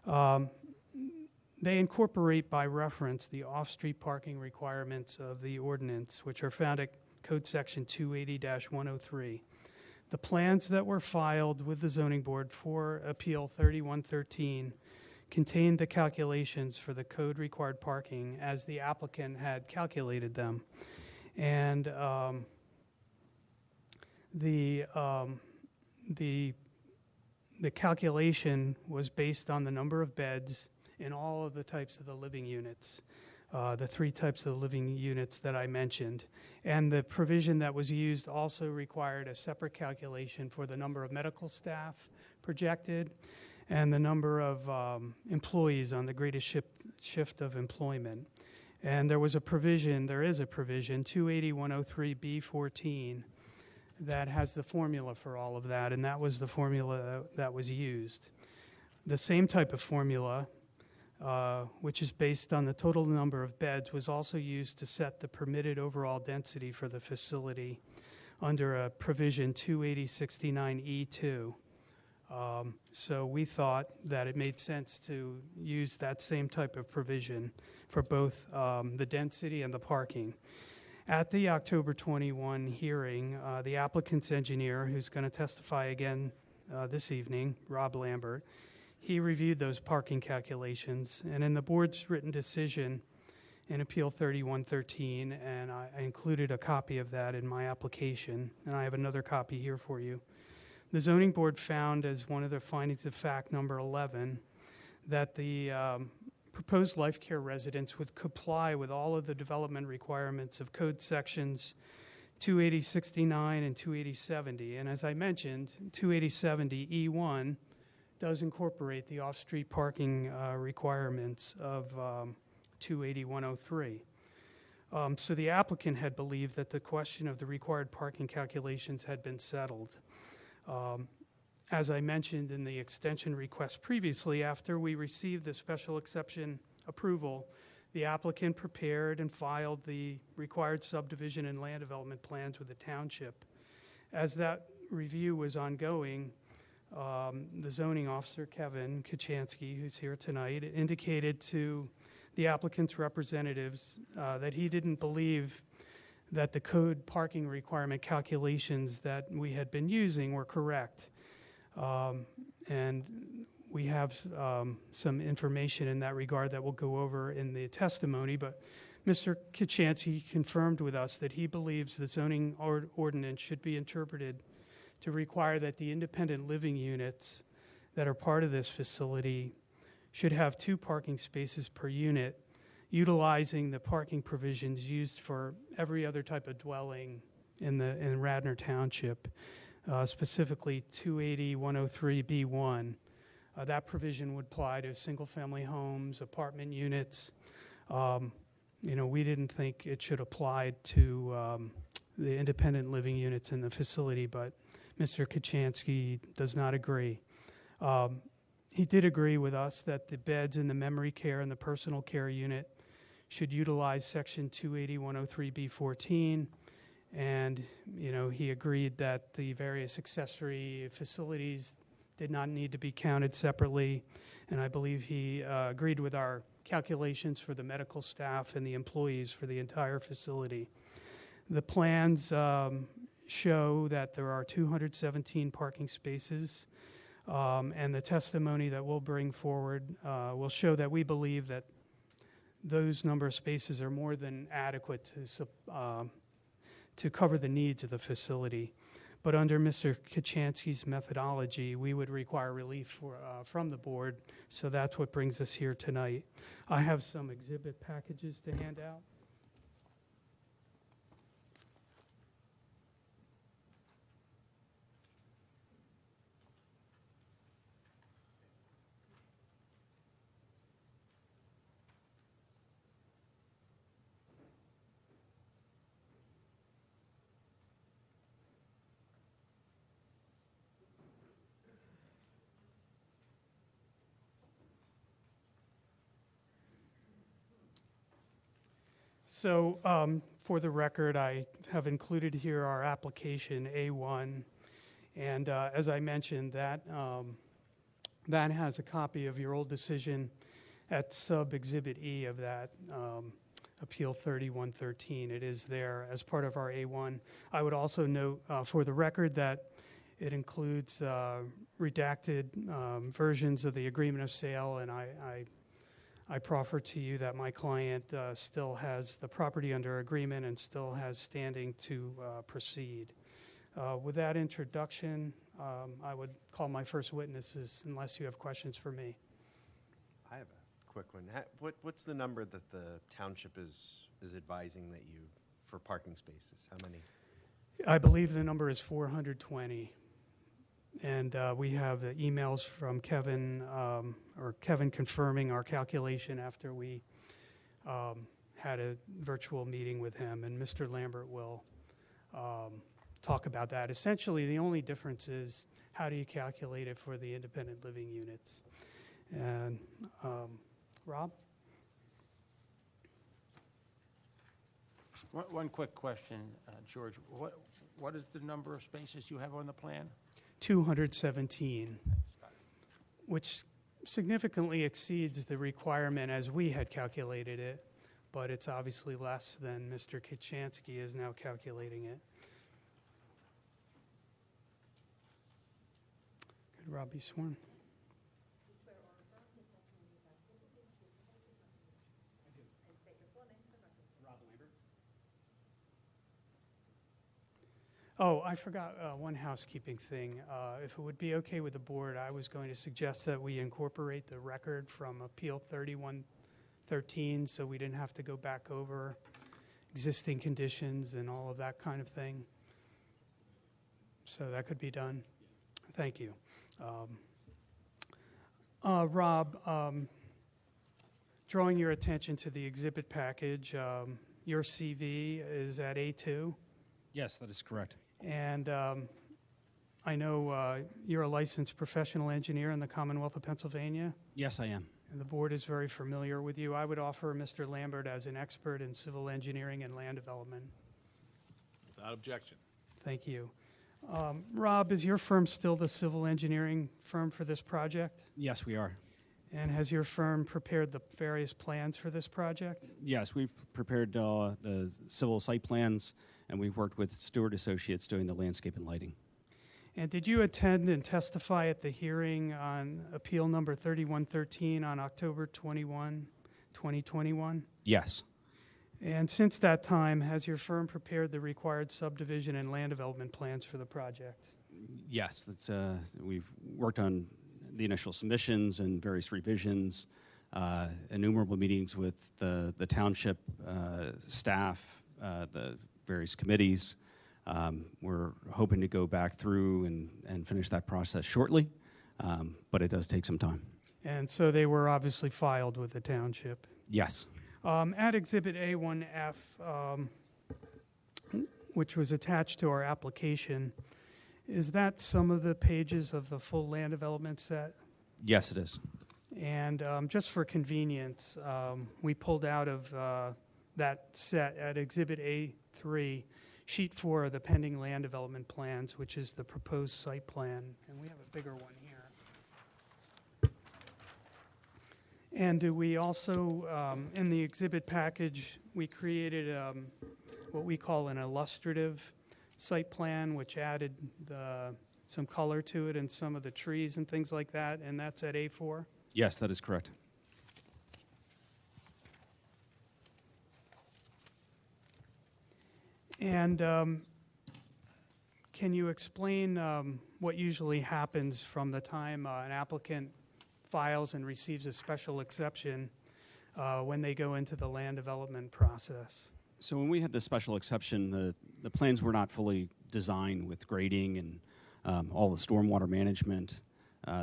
they incorporate by reference the off-street parking requirements of the ordinance, which are found at Code Section 280-103. The plans that were filed with the zoning board for Appeal 3113 contained the calculations for the code-required parking as the applicant had calculated them. And the calculation was based on the number of beds in all of the types of the living units, the 3 types of living units that I mentioned. And the provision that was used also required a separate calculation for the number of medical staff projected and the number of employees on the greatest shift of employment. And there is a provision, 280-103B14, that has the formula for all of that, and that was the formula that was used. The same type of formula, which is based on the total number of beds, was also used to set the permitted overall density for the facility under a provision 28069E2. So we thought that it made sense to use that same type of provision for both the density and the parking. At the October 21 hearing, the applicant's engineer, who's going to testify again this evening, Rob Lambert. He reviewed those parking calculations, and in the board's written decision in Appeal 3113, and I included a copy of that in my application, and I have another copy here for you. The zoning board found as one of their findings of fact number 11 that the proposed life care residence would comply with all of the development requirements of code sections 28069 and 28070. And as I mentioned, 28070E1 does incorporate the off-street parking requirements of 28103. So the applicant had believed that the question of the required parking calculations had been settled. As I mentioned in the extension request previously, after we received the special exception approval, the applicant prepared and filed the required subdivision and land development plans with the township. As that review was ongoing, the zoning officer, Kevin Kachansky, who's here tonight, indicated to the applicant's representatives that he didn't believe that the code parking requirement calculations that we had been using were correct. And we have some information in that regard that we'll go over in the testimony, but Mr. Kachansky confirmed with us that he believes the zoning ordinance should be interpreted to require that the independent living units that are part of this facility should have 2 parking spaces per unit, utilizing the parking provisions used for every other type of dwelling in Radnor Township, specifically 280-103B1. That provision would apply to single-family homes, apartment units. We didn't think it should apply to the independent living units in the facility, but Mr. Kachansky does not agree. He did agree with us that the beds in the memory care and the personal care unit should utilize section 280-103B14, and he agreed that the various accessory facilities did not need to be counted separately, and I believe he agreed with our calculations for the medical staff and the employees for the entire facility. The plans show that there are 217 parking spaces, and the testimony that we'll bring forward will show that we believe that those number of spaces are more than adequate to cover the needs of the facility. But under Mr. Kachansky's methodology, we would require relief from the board, so that's what brings us here tonight. I have some exhibit packages to hand out. So for the record, I have included here our application A1, and as I mentioned, that has a copy of your old decision at sub-exhibit E of that Appeal 3113. It is there as part of our A1. I would also note for the record that it includes redacted versions of the agreement of sale, and I proffer to you that my client still has the property under agreement and still has standing to proceed. With that introduction, I would call my first witnesses unless you have questions for me. I have a quick one. What's the number that the township is advising that you, for parking spaces? How many? I believe the number is 420. And we have the emails from Kevin, or Kevin confirming our calculation after we had a virtual meeting with him, and Mr. Lambert will talk about that. Essentially, the only difference is how do you calculate it for the independent living units. And Rob? One quick question, George. What is the number of spaces you have on the plan? 217, which significantly exceeds the requirement as we had calculated it, but it's obviously less than Mr. Kachansky is now calculating it. Rob be sworn? Oh, I forgot one housekeeping thing. If it would be okay with the board, I was going to suggest that we incorporate the record from Appeal 3113 so we didn't have to go back over existing conditions and all of that kind of thing. So that could be done. Thank you. Rob, drawing your attention to the exhibit package, your CV is at A2. Yes, that is correct. And I know you're a licensed professional engineer in the Commonwealth of Pennsylvania, Yes, I am. and the board is very familiar with you. I would offer Mr. Lambert as an expert in civil engineering and land development. Without objection. Thank you. Rob, is your firm still the civil engineering firm for this project? Yes, we are. And has your firm prepared the various plans for this project? Yes, we've prepared the civil site plans, and we've worked with Stewart Associates doing the landscape and lighting. And did you attend and testify at the hearing on Appeal Number 3113 on October 21, 2021? Yes. And since that time, has your firm prepared the required subdivision and land development plans for the project? Yes, that's, we've worked on the initial submissions and various revisions, innumerable meetings with the township staff, the various committees. We're hoping to go back through and finish that process shortly, but it does take some time. And so they were obviously filed with the township. Yes. At Exhibit A1F, which was attached to our application, is that some of the pages of the full land development set? Yes, it is. And just for convenience, we pulled out of that set at Exhibit A3, Sheet 4 of the pending land development plans, which is the proposed site plan. And we have a bigger one here. And do we also, in the exhibit package, we created what we call an illustrative site plan, which added some color to it and some of the trees and things like that, and that's at A4? Yes, that is correct. And can you explain what usually happens from the time an applicant files and receives a special exception when they go into the land development process? So when we had the special exception, the plans were not fully designed with grading and all the stormwater management,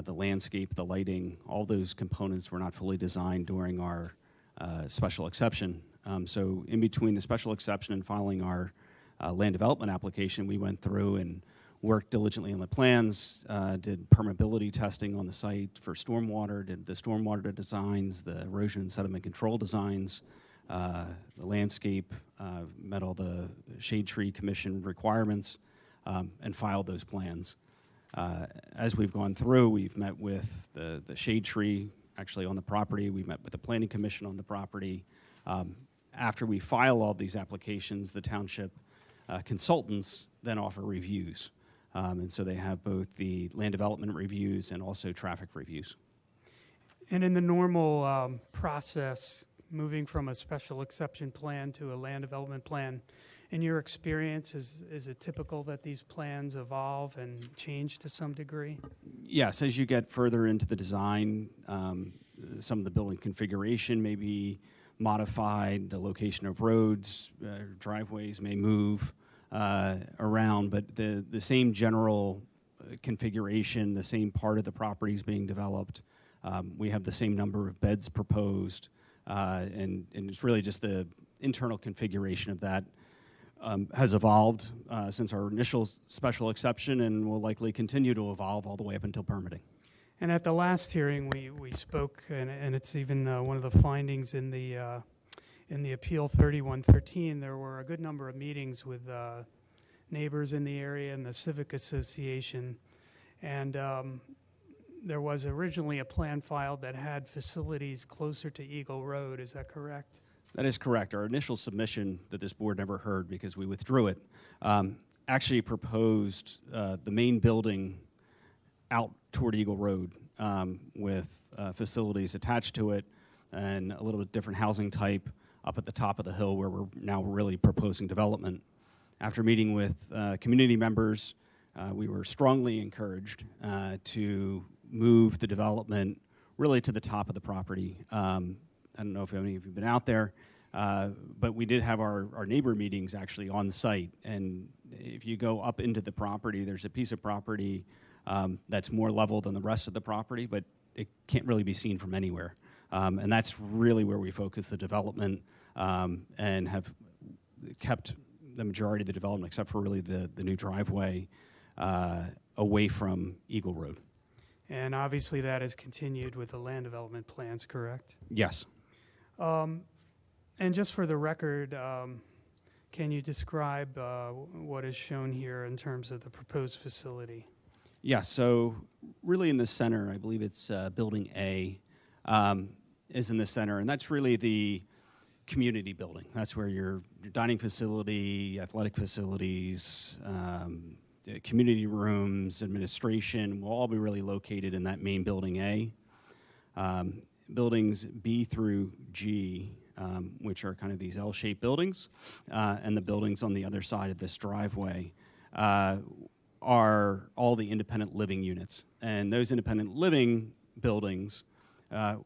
the landscape, the lighting, all those components were not fully designed during our special exception. So in between the special exception and filing our land development application, we went through and worked diligently on the plans, did permeability testing on the site for stormwater, did the stormwater designs, the erosion and sediment control designs, the landscape, met all the Shade Tree Commission requirements, and filed those plans. As we've gone through, we've met with the Shade Tree actually on the property, we met with the Planning Commission on the property. After we file all these applications, the township consultants then offer reviews. And so they have both the land development reviews and also traffic reviews. And in the normal process, moving from a special exception plan to a land development plan, in your experience, is it typical that these plans evolve and change to some degree? Yes, as you get further into the design, some of the building configuration may be modified, the location of roads, driveways may move around, but the same general configuration, the same part of the property is being developed. We have the same number of beds proposed, and it's really just the internal configuration of that has evolved since our initial special exception and will likely continue to evolve all the way up until permitting. And at the last hearing, we spoke, and it's even one of the findings in the Appeal 3113, there were a good number of meetings with neighbors in the area and the Civic Association. And there was originally a plan filed that had facilities closer to Eagle Road. Is that correct? That is correct. Our initial submission that this board never heard because we withdrew it actually proposed the main building out toward Eagle Road with facilities attached to it and a little bit different housing type up at the top of the hill where we're now really proposing development. After meeting with community members, we were strongly encouraged to move the development really to the top of the property. I don't know if any of you have been out there, but we did have our neighbor meetings actually on site. And if you go up into the property, there's a piece of property that's more level than the rest of the property, but it can't really be seen from anywhere. And that's really where we focus the development and have kept the majority of the development, except for really the new driveway, away from Eagle Road. And obviously that has continued with the land development plans, correct? Yes. And just for the record, can you describe what is shown here in terms of the proposed facility? Yes, so really in the center, I believe it's Building A, is in the center, and that's really the community building. That's where your dining facility, athletic facilities, community rooms, administration will all be really located in that main Building A. Buildings B through G, which are kind of these L-shaped buildings, and the buildings on the other side of this driveway are all the independent living units. And those independent living buildings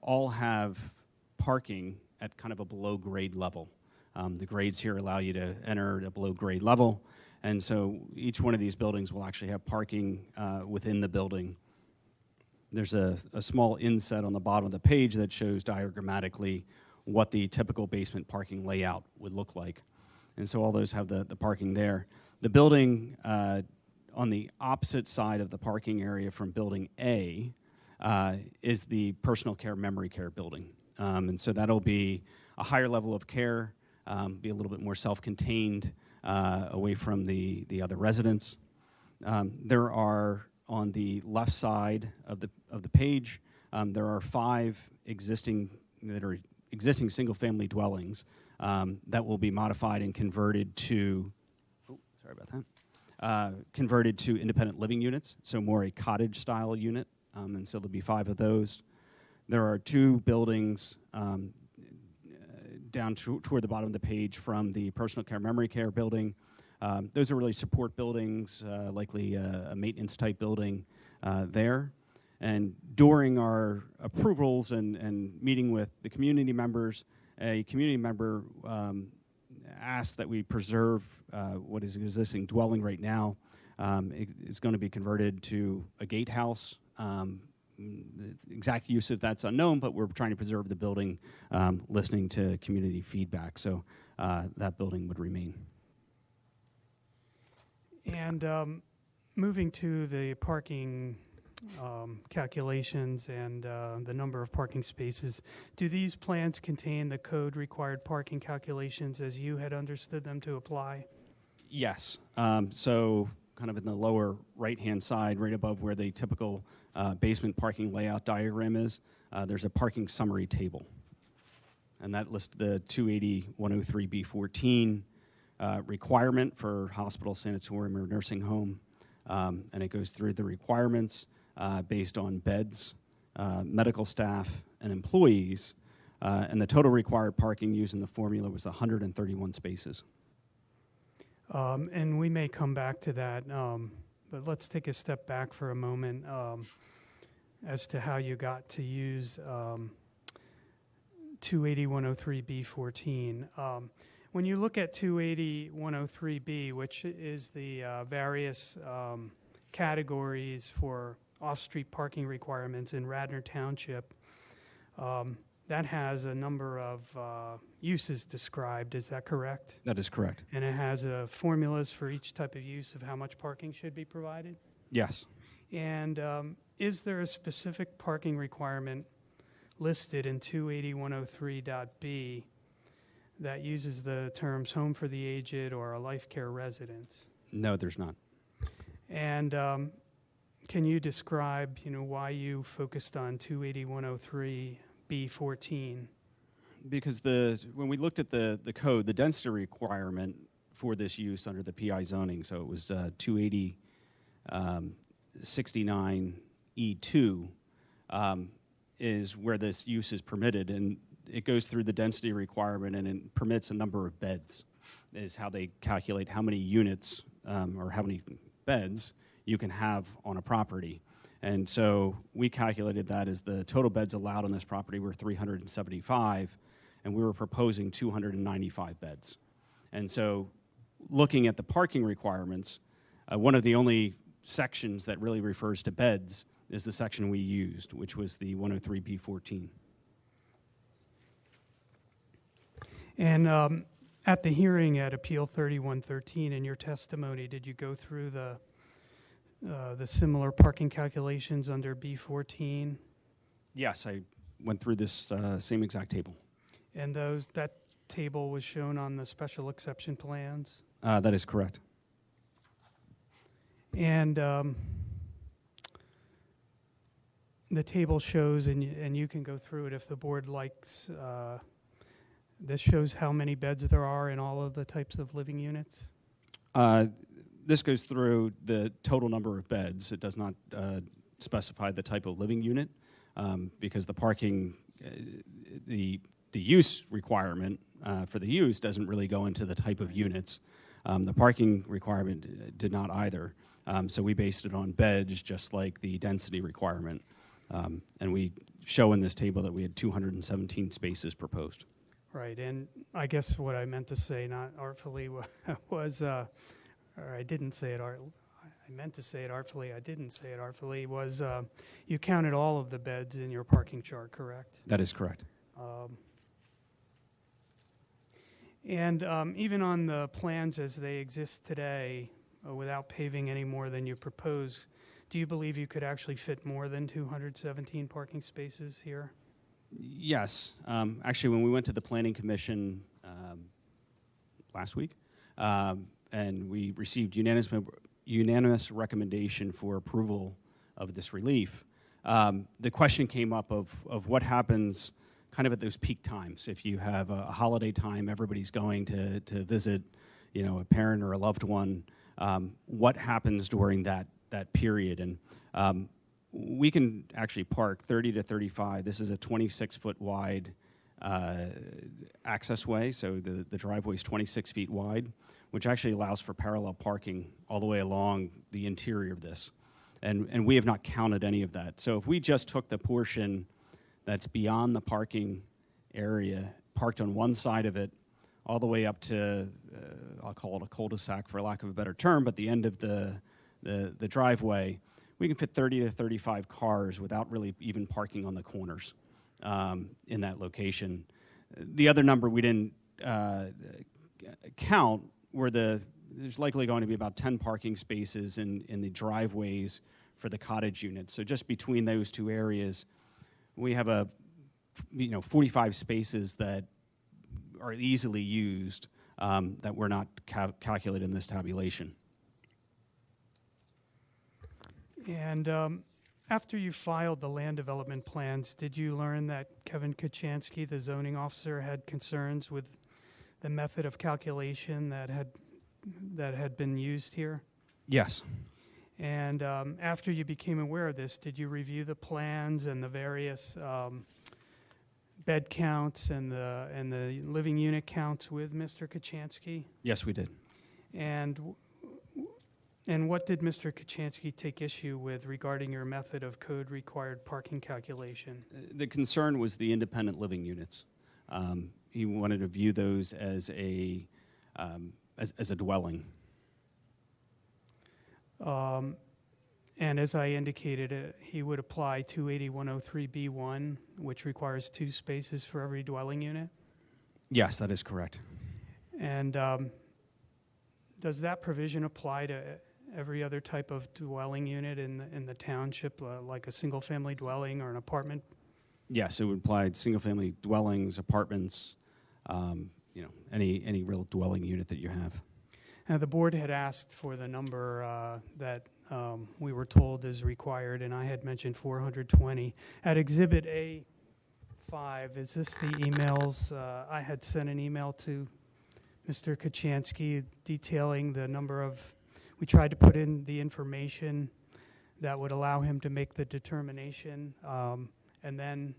all have parking at kind of a below grade level. The grades here allow you to enter at a below grade level. And so each one of these buildings will actually have parking within the building. There's a small inset on the bottom of the page that shows diagrammatically what the typical basement parking layout would look like. And so all those have the parking there. The building on the opposite side of the parking area from Building A is the personal care memory care building. And so that'll be a higher level of care, be a little bit more self-contained, away from the other residents. There are, on the left side of the page, there are 5 existing single-family dwellings that will be modified and converted to, converted to independent living units, so more a cottage-style unit, and so there'll be 5 of those. There are 2 buildings down toward the bottom of the page from the personal care memory care building. Those are really support buildings, likely a maintenance type building there. And during our approvals and meeting with the community members, a community member asked that we preserve what is an existing dwelling right now. It's going to be converted to a gatehouse. The exact use of that's unknown, but we're trying to preserve the building, listening to community feedback. So that building would remain. And moving to the parking calculations and the number of parking spaces, do these plans contain the code required parking calculations as you had understood them to apply? Yes. So kind of in the lower right-hand side, right above where the typical basement parking layout diagram is, there's a parking summary table. And that lists the 280-103B14 requirement for hospital, sanatorium, or nursing home. And it goes through the requirements based on beds, medical staff, and employees. And the total required parking using the formula was 131 spaces. And we may come back to that, but let's take a step back for a moment as to how you got to use 280-103B14. When you look at 280-103B, which is the various categories for off-street parking requirements in Radnor Township, that has a number of uses described. Is that correct? That is correct. And it has formulas for each type of use of how much parking should be provided? Yes. And is there a specific parking requirement listed in 280-103.B that uses the terms home for the aged or a life care residence? No, there's not. And can you describe, why you focused on 280-103B14? Because when we looked at the code, the density requirement for this use under the PI zoning, so it was 280, 69, E2 is where this use is permitted, and it goes through the density requirement and it permits a number of beds, is how they calculate how many units or how many beds you can have on a property. And so we calculated that as the total beds allowed on this property were 375, and we were proposing 295 beds. And so looking at the parking requirements, one of the only sections that really refers to beds is the section we used, which was the 103B14. And at the hearing at Appeal 3113, in your testimony, did you go through the similar parking calculations under B14? Yes, I went through this same exact table. And that table was shown on the special exception plans? That is correct. And the table shows, and you can go through it if the board likes, this shows how many beds there are in all of the types of living units? This goes through the total number of beds. It does not specify the type of living unit because the parking, the use requirement for the use doesn't really go into the type of units. The parking requirement did not either. So we based it on beds, just like the density requirement. And we show in this table that we had 217 spaces proposed. Right, and I guess what I meant to say, not artfully, was, or I didn't say it artfully, I meant to say it artfully, I didn't say it artfully, was you counted all of the beds in your parking chart, correct? That is correct. And even on the plans as they exist today, without paving any more than you propose, do you believe you could actually fit more than 217 parking spaces here? Yes. Actually, when we went to the Planning Commission last week, and we received unanimous recommendation for approval of this relief, the question came up of what happens kind of at those peak times. If you have a holiday time, everybody's going to visit, a parent or a loved one. What happens during that period? And we can actually park 30 to 35. This is a 26-foot wide access way, so the driveway is 26 feet wide, which actually allows for parallel parking all the way along the interior of this. And we have not counted any of that. So if we just took the portion that's beyond the parking area, parked on one side of it, all the way up to, I'll call it a cul-de-sac for lack of a better term, but the end of the driveway, we can fit 30 to 35 cars without really even parking on the corners in that location. The other number we didn't count were there's likely going to be about 10 parking spaces in the driveways for the cottage units. So just between those two areas, we have 45 spaces that are easily used that were not calculated in this tabulation. And after you filed the land development plans, did you learn that Kevin Kachansky, the zoning officer, had concerns with the method of calculation that had been used here? Yes. And after you became aware of this, did you review the plans and the various bed counts and the living unit counts with Mr. Kachansky? Yes, we did. And what did Mr. Kachansky take issue with regarding your method of code-required parking calculation? The concern was the independent living units. He wanted to view those as a dwelling. And as I indicated, he would apply 280-103B1, which requires 2 spaces for every dwelling unit. Yes, that is correct. And does that provision apply to every other type of dwelling unit in the township, like a single-family dwelling or an apartment? Yes, it would apply to single-family dwellings, apartments, any real dwelling unit that you have. Now, the board had asked for the number that we were told is required, and I had mentioned 420. At Exhibit A5, is this the emails? I had sent an email to Mr. Kachansky detailing the number of, we tried to put in the information that would allow him to make the determination. And then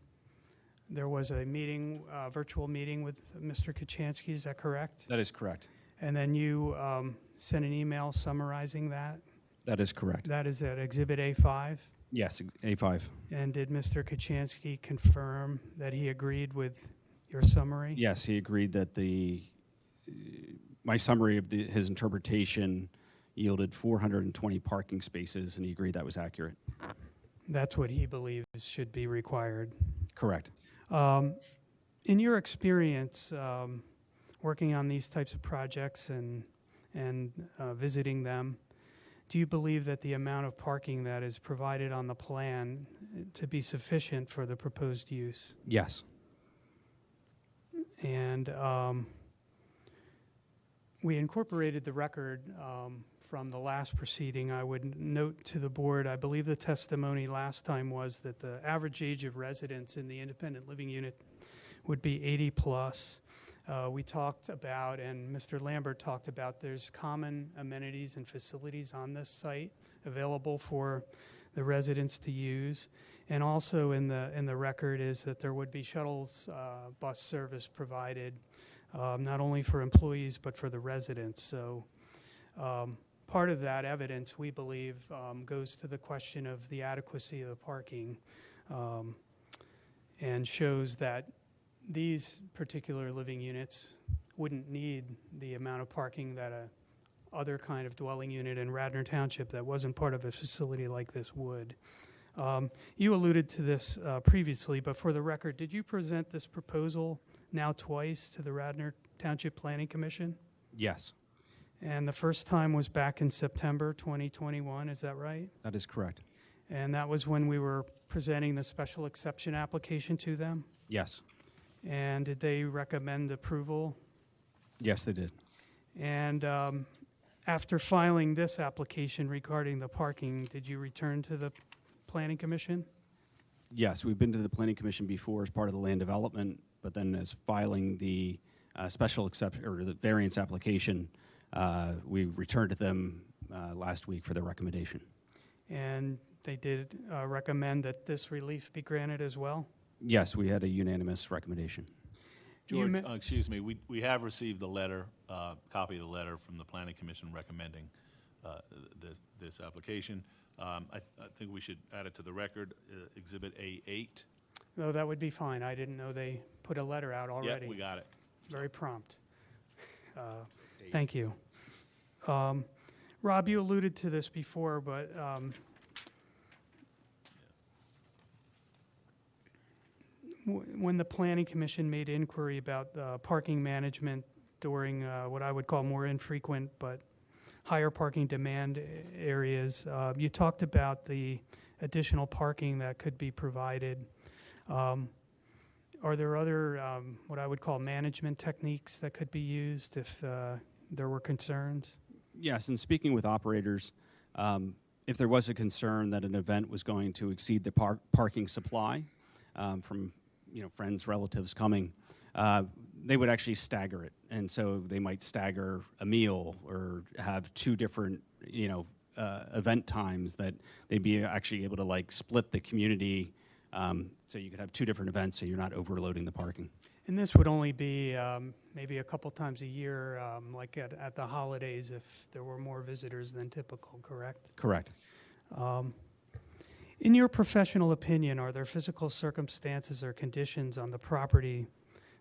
there was a meeting, virtual meeting with Mr. Kachansky, is that correct? That is correct. And then you sent an email summarizing that? That is correct. That is at Exhibit A5? Yes, A5. And did Mr. Kachansky confirm that he agreed with your summary? Yes, he agreed that my summary of his interpretation yielded 420 parking spaces, and he agreed that was accurate. That's what he believes should be required. Correct. In your experience working on these types of projects and visiting them, do you believe that the amount of parking that is provided on the plan to be sufficient for the proposed use? Yes. And we incorporated the record from the last proceeding. I would note to the board, I believe the testimony last time was that the average age of residents in the independent living unit would be 80 plus. We talked about, and Mr. Lambert talked about, there's common amenities and facilities on this site available for the residents to use. And also in the record is that there would be shuttles, bus service provided, not only for employees but for the residents. So part of that evidence, we believe, goes to the question of the adequacy of the parking and shows that these particular living units wouldn't need the amount of parking that a other kind of dwelling unit in Radnor Township that wasn't part of a facility like this would. You alluded to this previously, but for the record, did you present this proposal now twice to the Radnor Township Planning Commission? Yes. And the first time was back in September 2021, is that right? That is correct. And that was when we were presenting the special exception application to them? Yes. And did they recommend approval? Yes, they did. And after filing this application regarding the parking, did you return to the Planning Commission? Yes, we've been to the Planning Commission before as part of the land development, but then as filing the special exception or the variance application, we returned to them last week for their recommendation. And they did recommend that this relief be granted as well? Yes, we had a unanimous recommendation. George, excuse me, we have received the letter, copy of the letter from the Planning Commission recommending this application. I think we should add it to the record, Exhibit A8. No, that would be fine. I didn't know they put a letter out already. Yep, we got it. Very prompt. Thank you. Rob, you alluded to this before, but when the Planning Commission made inquiry about parking management during what I would call more infrequent but higher parking demand areas, you talked about the additional parking that could be provided. Are there other what I would call management techniques that could be used if there were concerns? Yes, and speaking with operators, if there was a concern that an event was going to exceed the parking supply from friends, relatives coming, they would actually stagger it. And so they might stagger a meal or have two different, event times that they'd be actually able to split the community so you could have two different events so you're not overloading the parking. And this would only be maybe a couple times a year, like at the holidays if there were more visitors than typical, correct? Correct. In your professional opinion, are there physical circumstances or conditions on the property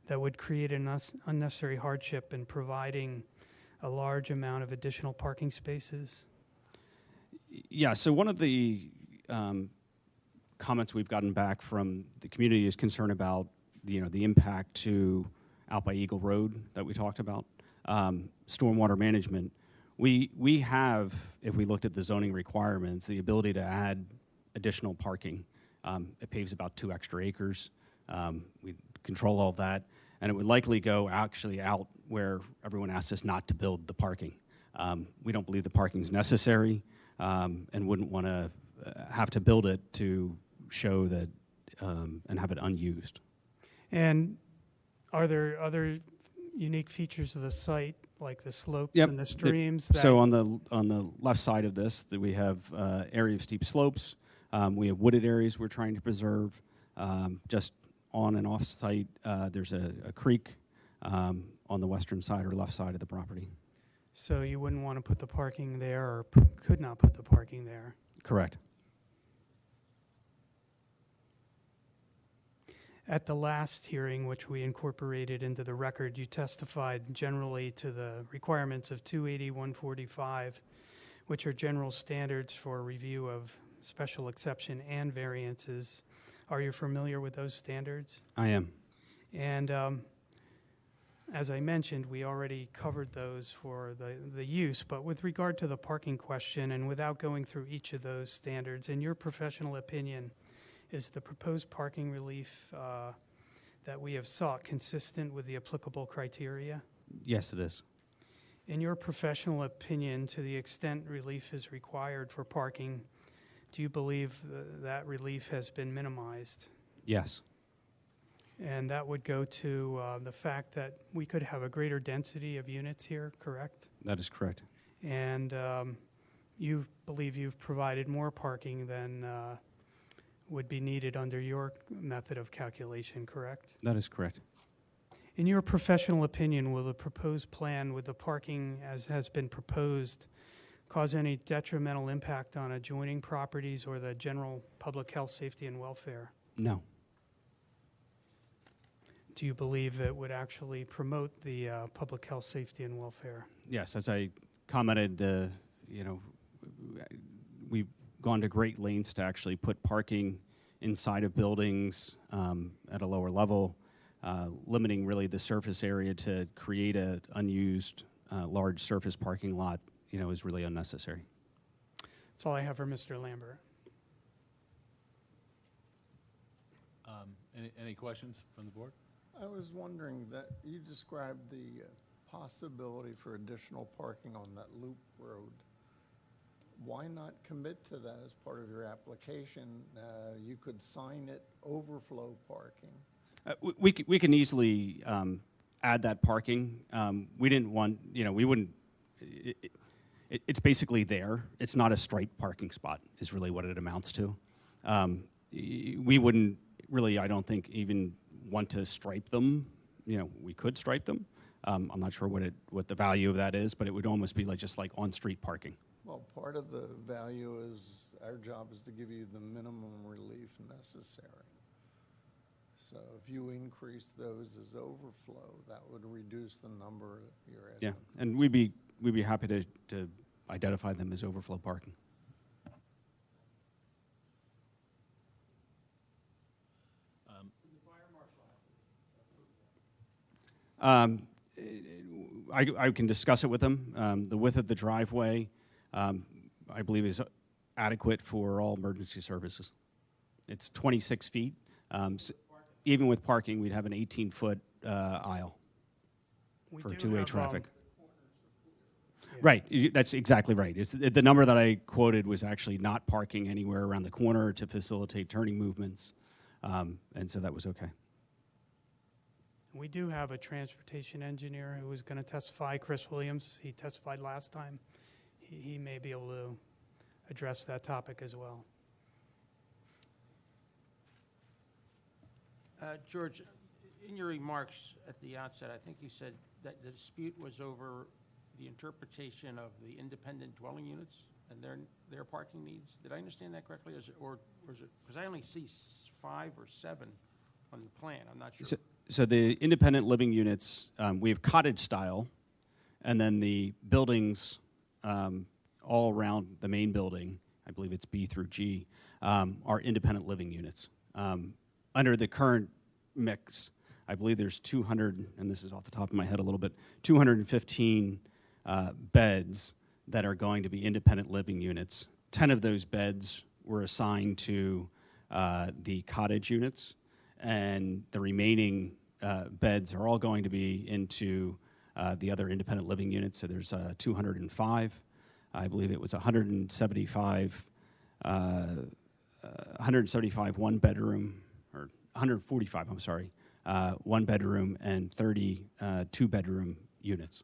that would create an unnecessary hardship in providing a large amount of additional parking spaces? Yeah, so one of the comments we've gotten back from the community is concern about the impact to out by Eagle Road that we talked about, stormwater management. We have, if we looked at the zoning requirements, the ability to add additional parking. It paves about 2 extra acres. We control all of that, and it would likely go actually out where everyone asks us not to build the parking. We don't believe the parking is necessary and wouldn't want to have to build it to show that and have it unused. And are there other unique features of the site like the slopes Yep. and the streams? So on the left side of this, that we have area of steep slopes. We have wooded areas we're trying to preserve. Just on and off site, there's a creek on the western side or left side of the property. So you wouldn't want to put the parking there, or could not put the parking there? Correct. At the last hearing, which we incorporated into the record, you testified generally to the requirements of 280-145, which are general standards for review of special exception and variances. Are you familiar with those standards? I am. And as I mentioned, we already covered those for the use, but with regard to the parking question, and without going through each of those standards, in your professional opinion, is the proposed parking relief that we have sought consistent with the applicable criteria? Yes, it is. In your professional opinion, to the extent relief is required for parking, do you believe that relief has been minimized? Yes. And that would go to the fact that we could have a greater density of units here, correct? That is correct. And you believe you've provided more parking than would be needed under your method of calculation, correct? That is correct. In your professional opinion, will the proposed plan with the parking as has been proposed cause any detrimental impact on adjoining properties or the general public health, safety, and welfare? No. Do you believe it would actually promote the public health, safety, and welfare? Yes, as I commented, we've gone to great lengths to actually put parking inside of buildings at a lower level, limiting really the surface area to create an unused large surface parking lot, is really unnecessary. That's all I have for Mr. Lambert. Any questions from the board? I was wondering that you described the possibility for additional parking on that loop road. Why not commit to that as part of your application? You could sign it overflow parking. We can easily add that parking. We didn't want, we wouldn't, it's basically there. It's not a striped parking spot is really what it amounts to. We wouldn't really, I don't think, even want to stripe them. We could stripe them. I'm not sure what the value of that is, but it would almost be just like on-street parking. Well, part of the value is our job is to give you the minimum relief necessary. So if you increase those as overflow, that would reduce the number you're asking. Yeah, and we'd be happy to identify them as overflow parking. I can discuss it with them. The width of the driveway, I believe, is adequate for all emergency services. It's 26 feet. Even with parking, we'd have an 18-foot aisle for two-way traffic. Right, that's exactly right. The number that I quoted was actually not parking anywhere around the corner to facilitate turning movements, and so that was okay. We do have a transportation engineer who is going to testify, Chris Williams. He testified last time. He may be able to address that topic as well. George, in your remarks at the outset, I think you said that the dispute was over the interpretation of the independent dwelling units and their parking needs. Did I understand that correctly? Or is it, because I only see 5 or 7 on the plan. I'm not sure. So the independent living units, we have cottage style, and then the buildings all around the main building, I believe it's B through G, are independent living units. Under the current mix, I believe there's 200, and this is off the top of my head a little bit, 215 beds that are going to be independent living units. 10 of those beds were assigned to the cottage units, and the remaining beds are all going to be into the other independent living units. So there's 205. I believe it was 175 one bedroom, or 145, I'm sorry, one bedroom and 30 two bedroom units.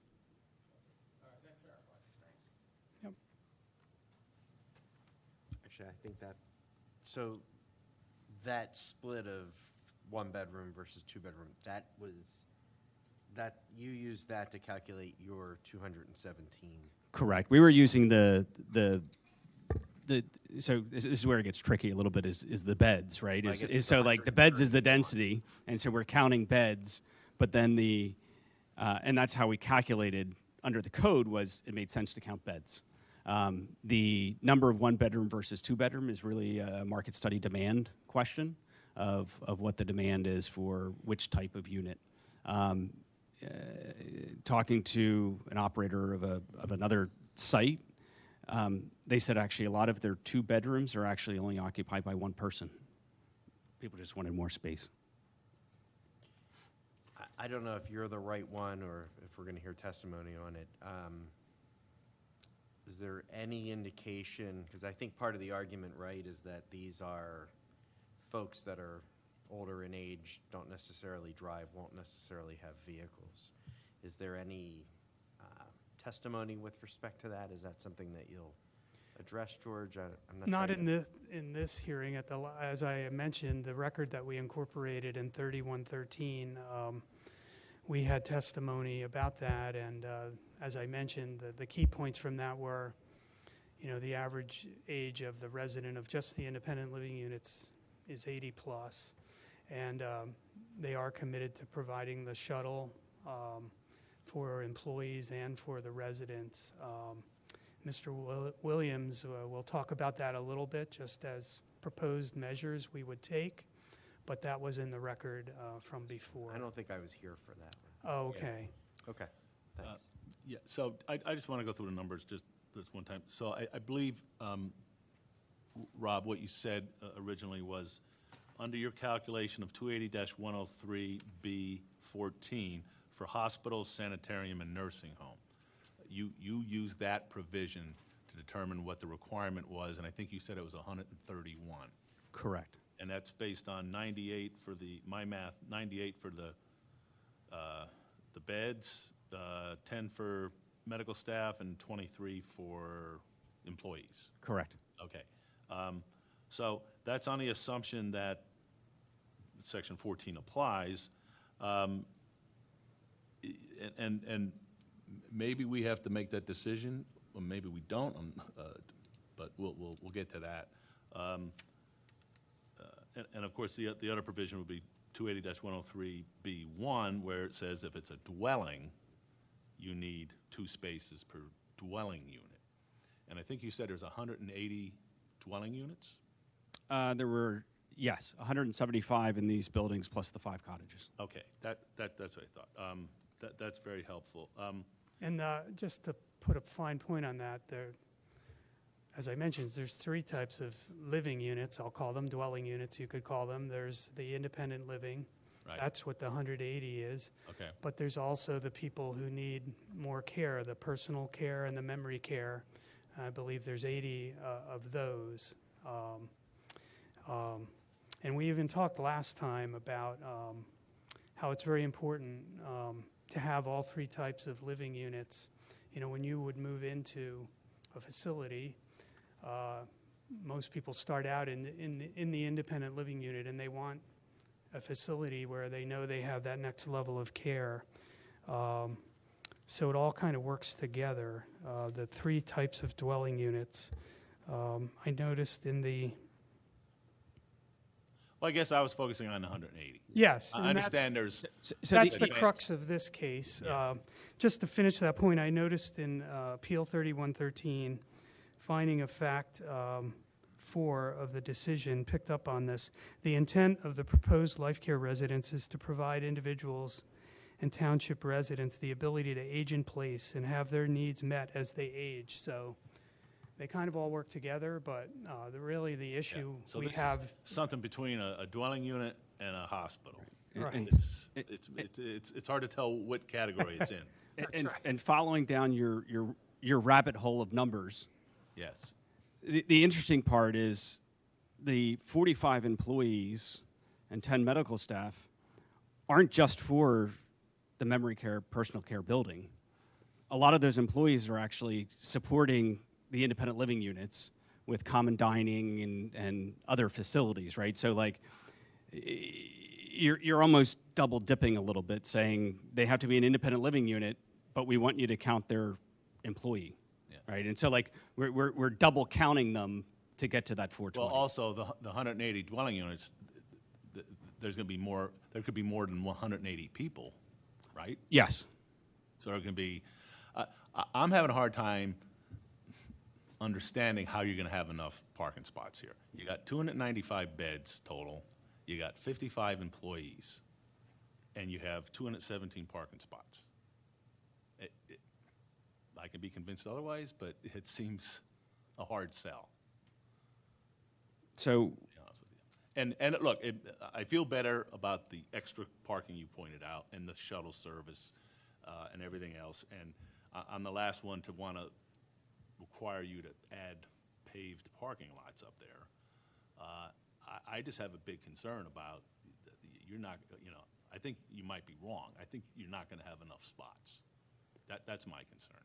actually, I think that, so that split of 1-bedroom versus 2-bedroom, you used that to calculate your 217. Correct. We were using so this is where it gets tricky a little bit is the beds, right? Like it's So like the beds is the density, and so we're counting beds, but then and that's how we calculated under the code was it made sense to count beds. The number of 1-bedroom versus 2-bedroom is really a market study demand question of what the demand is for which type of unit. Talking to an operator of another site, they said actually a lot of their 2 bedrooms are actually only occupied by 1 person. People just wanted more space. I don't know if you're the right one or if we're going to hear testimony on it. Is there any indication, because I think part of the argument, right, is that these are folks that are older in age, don't necessarily drive, won't necessarily have vehicles. Is there any testimony with respect to that? Is that something that you'll address, George? I'm Not trying in this hearing. As I mentioned, the record that we incorporated in 3113, we had testimony about that, and as I mentioned, the key points from that were, the average age of the resident of just the independent living units is 80 plus, and they are committed to providing the shuttle for employees and for the residents. Mr. Williams will talk about that a little bit, just as proposed measures we would take, but that was in the record from before. I don't think I was here for that one. Oh, okay. Okay, thanks. Yeah, so I just want to go through the numbers just this one time. So I believe, Rob, what you said originally was, under your calculation of 280-103B14 for hospitals, sanitarium, and nursing home, you use that provision to determine what the requirement was, and I think you said it was 131. Correct. And that's based on 98 for my math, 98 for the beds, 10 for medical staff, and 23 for employees. Correct. Okay. So that's on the assumption that Section 14 applies. And maybe we have to make that decision, or maybe we don't, but we'll get to that. And of course, the other provision would be 280-103B1, where it says if it's a dwelling, you need 2 spaces per dwelling unit. And I think you said there's 180 dwelling units? There were, yes, 175 in these buildings plus the 5 cottages. Okay, that's what I thought. That's very helpful. And just to put a fine point on that, as I mentioned, there's 3 types of living units. I'll call them dwelling units, you could call them. There's the independent living. Right. That's what the 180 is. Okay. But there's also the people who need more care, the personal care and the memory care. I believe there's 80 of those. And we even talked last time about how it's very important to have all 3 types of living units. When you would move into a facility, most people start out in the independent living unit, and they want a facility where they know they have that next level of care. So it all kind of works together, the 3 types of dwelling units. I noticed in the... Well, I guess I was focusing on the 180. Yes. I understand there's... That's the crux of this case. Yeah. Just to finish that point, I noticed in Appeal 3113, finding of fact 4 of the decision picked up on this. The intent of the proposed life care residence is to provide individuals and township residents the ability to age in place and have their needs met as they age. So they kind of all work together, but really the issue So we this have... is something between a dwelling unit and a hospital. Right. It's hard to tell what category it's in. And following down your rabbit hole of numbers, Yes. the interesting part is the 45 employees and 10 medical staff aren't just for the memory care, personal care building. A lot of those employees are actually supporting the independent living units, with common dining and other facilities, right? So like, you're almost double dipping a little bit, saying they have to be an independent living unit, but we want you to count their employee, right? And so like, we're double counting them to get to that 420. Well, also, the 180 dwelling units, there's going to be more, there could be more than 180 people, right? Yes. So there can be, I'm having a hard time understanding how you're going to have enough parking spots here. You got 295 beds total, you got 55 employees, and you have 217 parking spots. I can be convinced otherwise, but it seems a hard sell. So, To be honest with you. And look, I feel better about the extra parking you pointed out and the shuttle service and everything else. And I'm the last one to want to require you to add paved parking lots up there. I just have a big concern about you're not, I think you might be wrong. I think you're not going to have enough spots. That's my concern.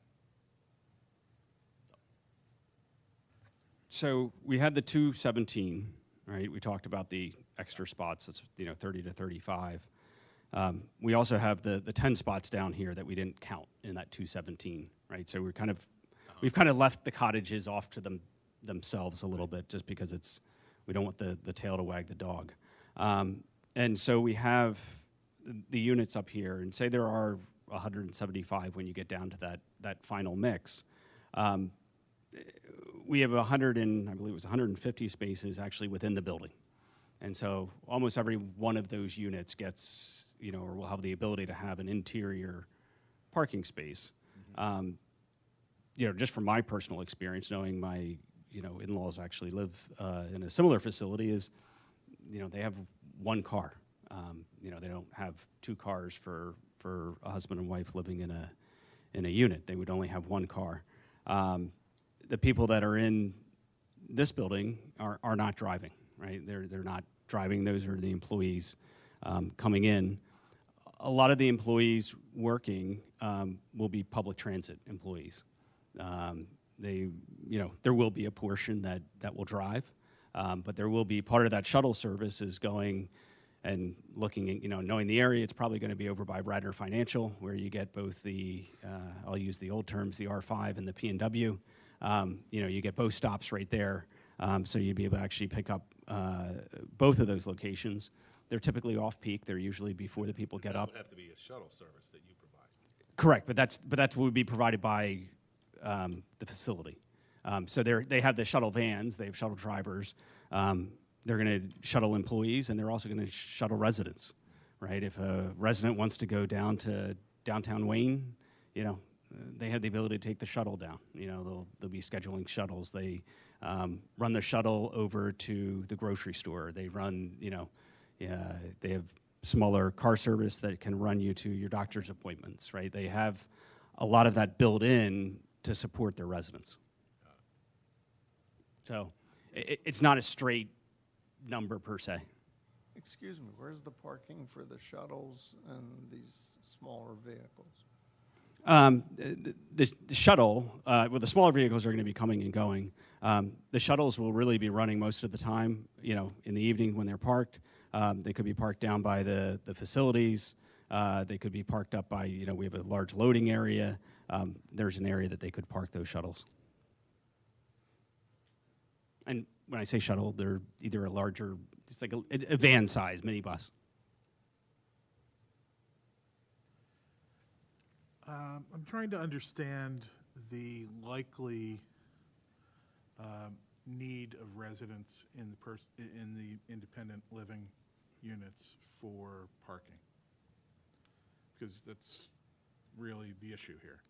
So we had the 217, right? We talked about the extra spots, that's 30 to 35. We also have the 10 spots down here that we didn't count in that 217, right? So we've kind of left the cottages off to themselves a little bit, just because we don't want the tail to wag the dog. And so we have the units up here, and say there are 175 when you get down to that final mix. We have 150 spaces actually within the building. And so almost every one of those units gets, or will have the ability to have an interior parking space. Just from my personal experience, knowing my, in-laws actually live in a similar facility, is, they have one car. They don't have two cars for a husband and wife living in a unit. They would only have one car. The people that are in this building are not driving, right? They're not driving. Those are the employees coming in. A lot of the employees working will be public transit employees. There will be a portion that will drive, but there will be part of that shuttle service is going and looking at, knowing the area. It's probably going to be over by Radnor Financial, where you get both the, I'll use the old terms, the R5 and the P&W. You get both stops right there, so you'd be able to actually pick up both of those locations. They're typically off-peak. They're usually before the people get up. That would have to be a shuttle service that you provide. Correct, but that's what would be provided by the facility. So they have the shuttle vans. They have shuttle drivers. They're going to shuttle employees, and they're also going to shuttle residents, right? If a resident wants to go down to downtown Wayne, they have the ability to take the shuttle down. They'll be scheduling shuttles. They run the shuttle over to the grocery store. They run, they have smaller car service that can run you to your doctor's appointments, right? They have a lot of that built in to support their residents. So it's not a straight number per se. Excuse me, where's the parking for the shuttles and these smaller vehicles? The shuttle, the smaller vehicles are going to be coming and going. The shuttles will really be running most of the time, in the evening when they're parked. They could be parked down by the facilities. They could be parked up by, we have a large loading area. There's an area that they could park those shuttles. And when I say shuttle, they're either a larger, it's like a van size minibus. I'm trying to understand the likely need of residents in the independent living units for parking, because that's really the issue here.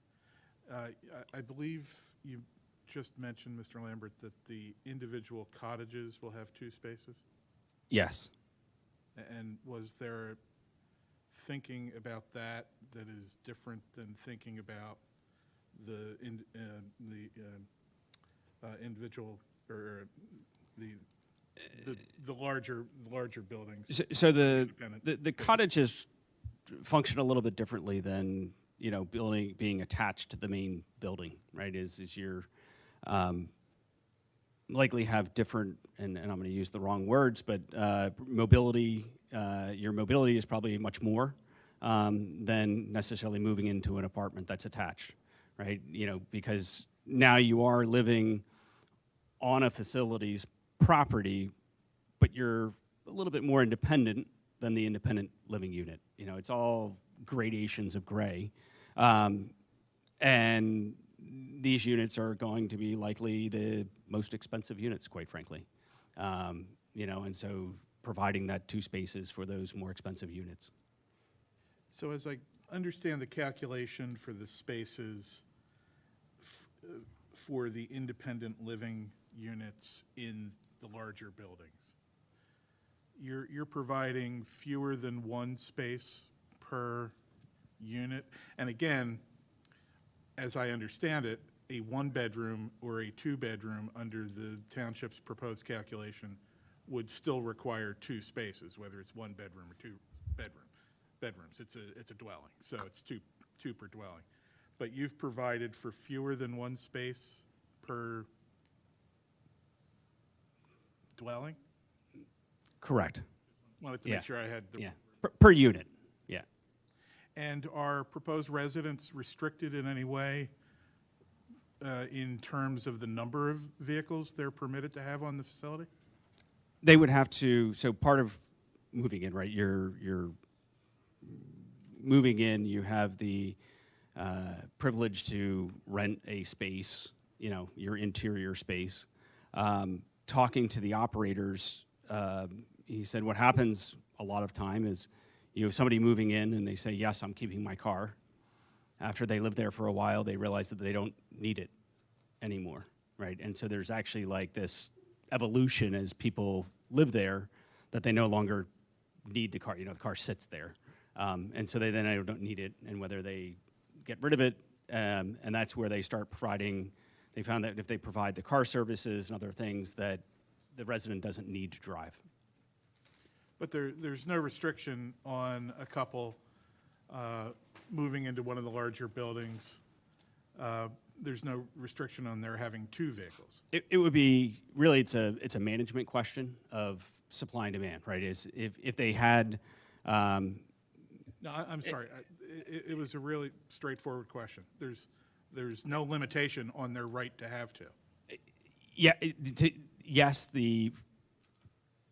I believe you just mentioned, Mr. Lambert, that the individual cottages will have 2 spaces? Yes. And was there thinking about that is different than thinking about the individual or the larger buildings? So the cottages function a little bit differently than being attached to the main building, right? Is your likely have different, and I'm going to use the wrong words, but mobility, your mobility is probably much more than necessarily moving into an apartment that's attached, right? You know, because now you are living on a facility's property, but you're a little bit more independent than the independent living unit. You know, it's all gradations of gray. And these units are going to be likely the most expensive units, quite frankly. You know, and so providing that 2 spaces for those more expensive units. So as I understand the calculation for the spaces for the independent living units in the larger buildings, you're providing fewer than 1 space per unit. And again, as I understand it, a 1-bedroom or a 2-bedroom under the township's proposed calculation would still require 2 spaces, whether it's 1 bedroom or 2 bedrooms. It's a dwelling, so it's two per dwelling. But you've provided for fewer than 1 space per dwelling? Correct. Wanted to make sure I had the. Yeah. Per unit. Yeah. And are proposed residents restricted in any way in terms of the number of vehicles they're permitted to have on the facility? They would have to, so part of moving in, right, you're moving in, you have the privilege to rent a space, you know, your interior space. Talking to the operators, he said what happens a lot of time is you have somebody moving in and they say, yes, I'm keeping my car. After they live there for a while, they realize that they don't need it anymore, right? And so there's actually like this evolution as people live there that they no longer need the car. You know, the car sits there. And so they then don't need it, and whether they get rid of it, and that's where they start providing, they found that if they provide the car services and other things, that the resident doesn't need to drive. But there's no restriction on a couple moving into one of the larger buildings. There's no restriction on their having 2 vehicles. It would be, really, it's a management question of supply and demand, right? Is if they had... No, I'm sorry. It was a really straightforward question. There's no limitation on their right to have 2. Yeah, yes, the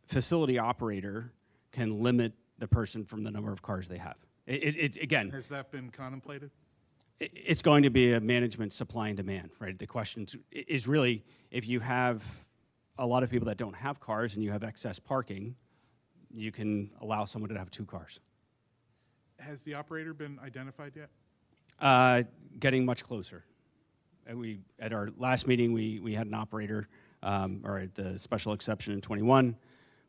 facility operator can limit the person from the number of cars they have. Again, Has that been contemplated? it's going to be a management supply and demand, right? The question is really, if you have a lot of people that don't have cars and you have excess parking, you can allow someone to have 2 cars. Has the operator been identified yet? Getting much closer. And at our last meeting, we had an operator, or at the special exception in 21,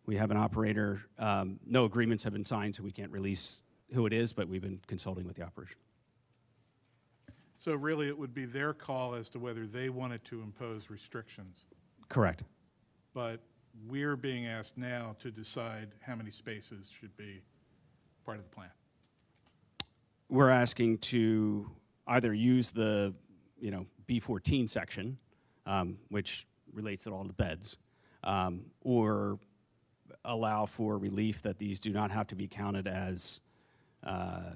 we have an operator. No agreements have been signed, so we can't release who it is, but we've been consulting with the operator. So really, it would be their call as to whether they wanted to impose restrictions. Correct. But we're being asked now to decide how many spaces should be part of the plan. We're asking to either use the, B14 section, which relates to all the beds, or allow for relief that these do not have to be counted as a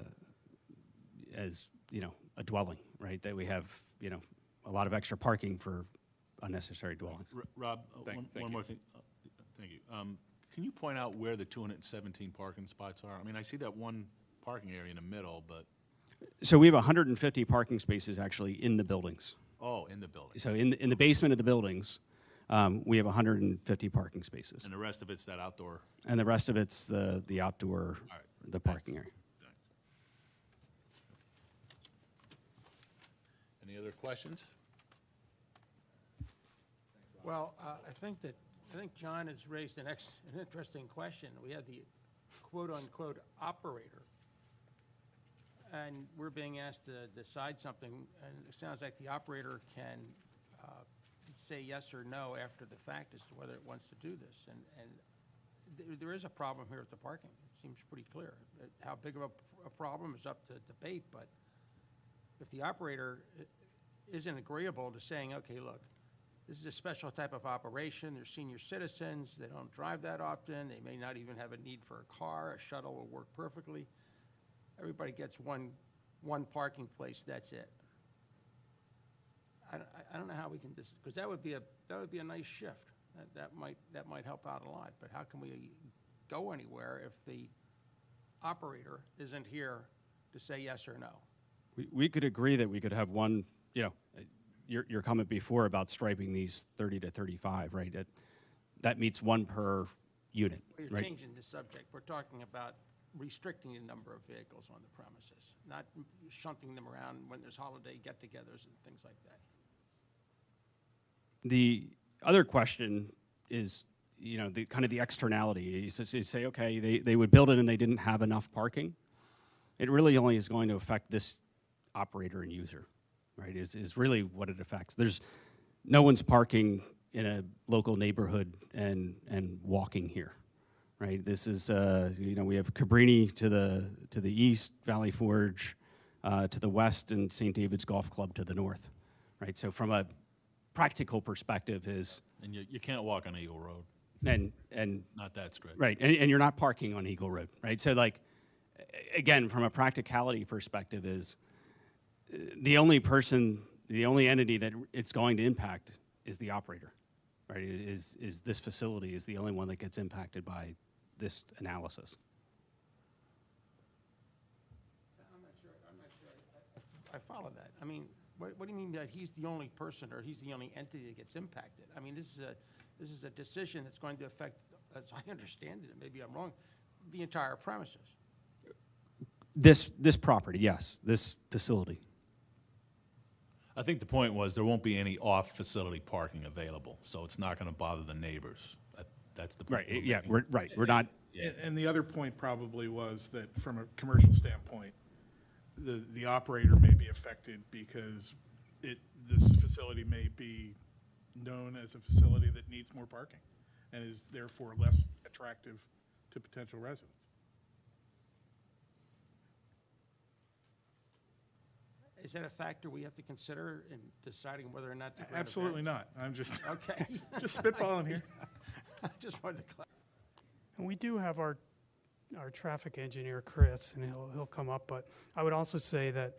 dwelling, right? That we have, a lot of extra parking for unnecessary dwellings. Rob, Thank one you. more thing. Thank you. Can you point out where the 217 parking spots are? I mean, I see that one parking area in the middle, but... So we have 150 parking spaces actually in the buildings. Oh, in the building. So in the basement of the buildings, we have 150 parking spaces. And the rest of it's that outdoor... And the rest of it's the outdoor, the parking area. Any other questions? Well, I think John has raised an interesting question. We had the quote-unquote operator, and we're being asked to decide something, and it sounds like the operator can say yes or no after the fact as to whether it wants to do this. And there is a problem here with the parking. It seems pretty clear. How big of a problem is up to debate, but if the operator isn't agreeable to saying, okay, look, this is a special type of operation. They're senior citizens. They don't drive that often. They may not even have a need for a car. A shuttle will work perfectly. Everybody gets one parking place. That's it. I don't know how we can because that would be a nice shift. That might help out a lot. But how can we go anywhere if the operator isn't here to say yes or no? We could agree that we could have one, your comment before about striping these 30 to 35, right? That meets one per unit, We're right? changing the subject. We're talking about restricting the number of vehicles on the premises, not shunting them around when there's holiday get-togethers and things like that. The other question is, the kind of the externality. You say, okay, they would build it and they didn't have enough parking. It really only is going to affect this operator and user, right, is really what it affects. No one's parking in a local neighborhood and walking here, right? This is, we have Cabrini to the east, Valley Forge to the west, and St. David's Golf Club to the north, right? So from a practical perspective is... And you can't walk on Eagle Road. And not that strict. Right, and you're not parking on Eagle Road, right? So again, from a practicality perspective is the only entity that it's going to impact is the operator, right? Is this facility is the only one that gets impacted by this analysis. I'm not sure I follow that. I mean, what do you mean that he's the only person or he's the only entity that gets impacted? I mean, this is a decision that's going to affect, as I understand it, and maybe I'm wrong, the entire premises. This property, yes, this facility. I think the point was there won't be any off-facility parking available, so it's not going to bother the neighbors. That's the point. Right, yeah, we're not... And the other point probably was that from a commercial standpoint, the operator may be affected because this facility may be known as a facility that needs more parking and is therefore less attractive to potential residents. Is that a factor we have to consider in deciding whether or not to grant a Absolutely variance? not. I'm just Okay. just spitballing here. I just wanted to clarify. And we do have our traffic engineer, Chris, and he'll come up. But I would also say that,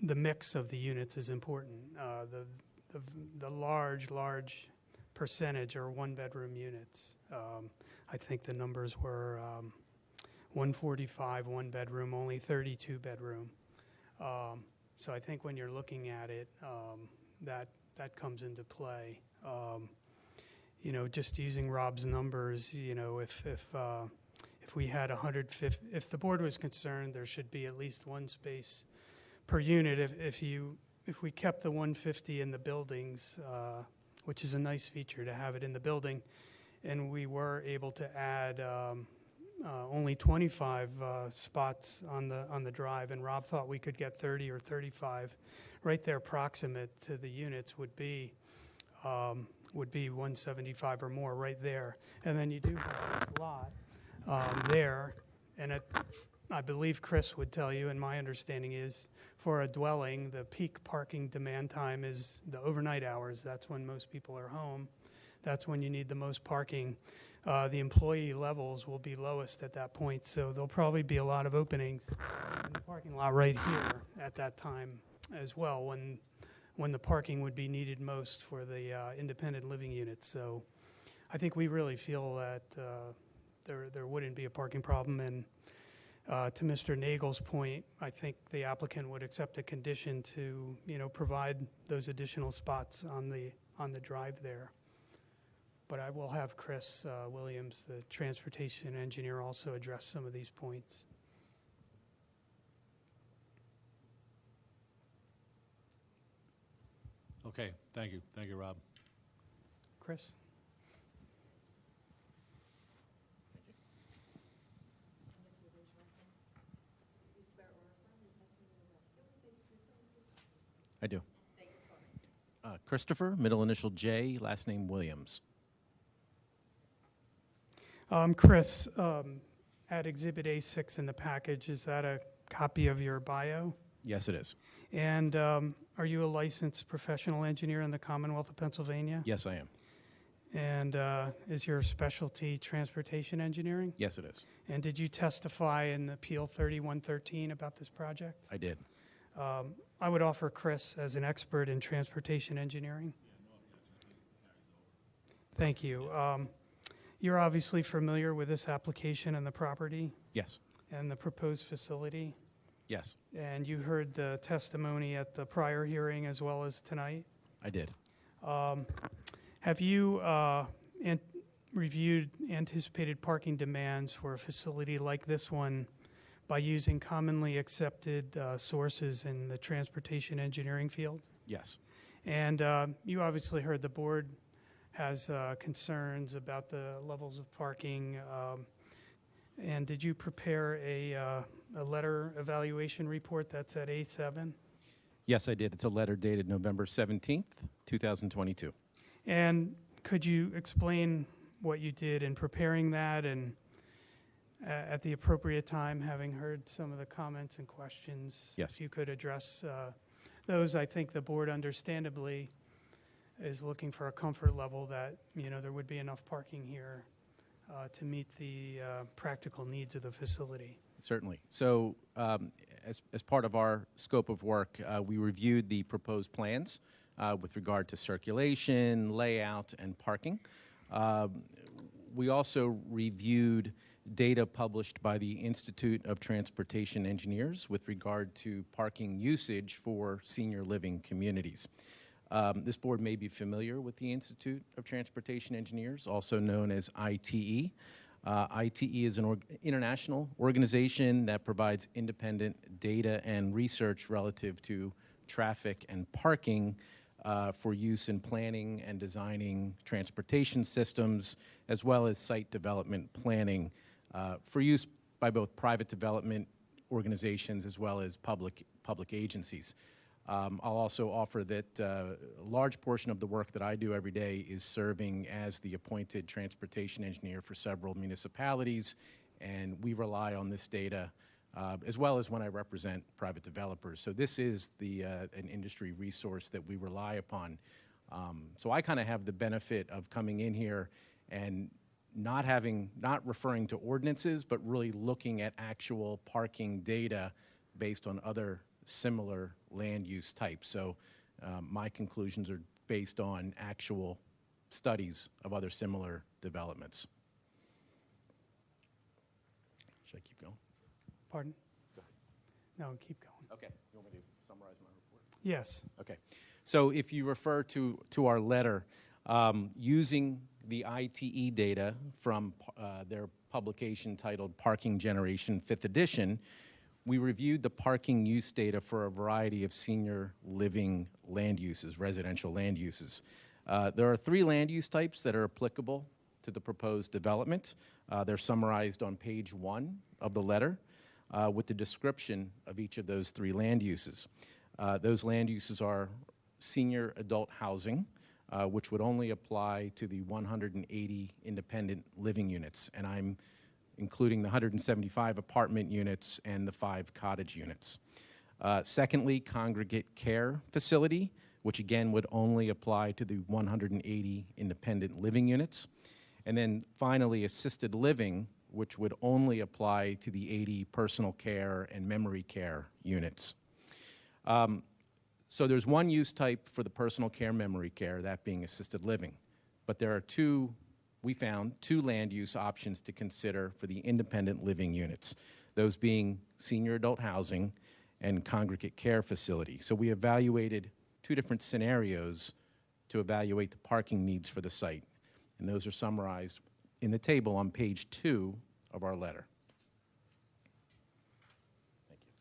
the mix of the units is important. The large percentage are one-bedroom units. I think the numbers were 145 one-bedroom, only 32 bedroom. So I think when you're looking at it, that comes into play. Just using Rob's numbers, if we had 150, if the board was concerned, there should be at least one space per unit. If we kept the 150 in the buildings, which is a nice feature to have it in the building, and we were able to add only 25 spots on the drive, and Rob thought we could get 30 or 35, right there proximate to the units would be 175 or more right there. And then you do have this lot there, and I believe Chris would tell you, and my understanding is, for a dwelling, the peak parking demand time is the overnight hours. That's when most people are home. That's when you need the most parking. The employee levels will be lowest at that point, so there'll probably be a lot of openings in the parking lot right here at that time as well, when the parking would be needed most for the independent living units. So I think we really feel that there wouldn't be a parking problem. And to Mr. Nagel's point, I think the applicant would accept a condition to, provide those additional spots on the drive there. But I will have Chris Williams, the transportation engineer, also address some of these points. Okay, thank you. Thank you, Rob. Chris? I do. Christopher, middle initial J, last name Williams. Chris, at Exhibit A6 in the package, is that a copy of your bio? Yes, it is. And are you a licensed professional engineer in the Commonwealth of Pennsylvania? Yes, I am. And is your specialty transportation engineering? Yes, it is. And did you testify in Appeal 3113 about this project? I did. I would offer Chris as an expert in transportation engineering. Thank you. You're obviously familiar with this application and the property Yes. and the proposed facility, Yes, and you heard the testimony at the prior hearing as well as tonight. I did. Have you reviewed anticipated parking demands for a facility like this one by using commonly accepted sources in the transportation engineering field? Yes. And you obviously heard the board has concerns about the levels of parking. And did you prepare a letter evaluation report that's at A7? Yes, I did. It's a letter dated November 17th, 2022. And could you explain what you did in preparing that, and at the appropriate time, having heard some of the comments and questions? Yes. If you could address those. I think the board understandably is looking for a comfort level that, there would be enough parking here to meet the practical needs of the facility. Certainly. So as part of our scope of work, we reviewed the proposed plans with regard to circulation, layout, and parking. We also reviewed data published by the Institute of Transportation Engineers with regard to parking usage for senior living communities. This board may be familiar with the Institute of Transportation Engineers, also known as ITE. ITE is an international organization that provides independent data and research relative to traffic and parking for use in planning and designing transportation systems, as well as site development planning for use by both private development organizations as well as public agencies. I'll also offer that a large portion of the work that I do every day is serving as the appointed transportation engineer for several municipalities, and we rely on this data as well as when I represent private developers. So this is an industry resource that we rely upon. So I kind of have the benefit of coming in here and not referring to ordinances, but really looking at actual parking data based on other similar land use types. So my conclusions are based on actual studies of other similar developments. Should I keep going? Pardon? Go ahead. No, keep going. Okay. You want me to summarize my report? Yes. Okay. So if you refer to our letter, using the ITE data from their publication titled Parking Generation 5th Edition, we reviewed the parking use data for a variety of senior living land uses, residential land uses. There are 3 land use types that are applicable to the proposed development. They're summarized on page 1 of the letter with the description of each of those 3 land uses. Those land uses are senior adult housing, which would only apply to the 180 independent living units, and I'm including the 175 apartment units and the 5 cottage units. Secondly, congregate care facility, which again would only apply to the 180 independent living units. And then finally, assisted living, which would only apply to the 80 personal care and memory care units. So there's one use type for the personal care memory care, that being assisted living. But there are we found two land use options to consider for the independent living units, those being senior adult housing and congregate care facility. So we evaluated 2 different scenarios to evaluate the parking needs for the site, and those are summarized in the table on page 2 of our letter. Thank you.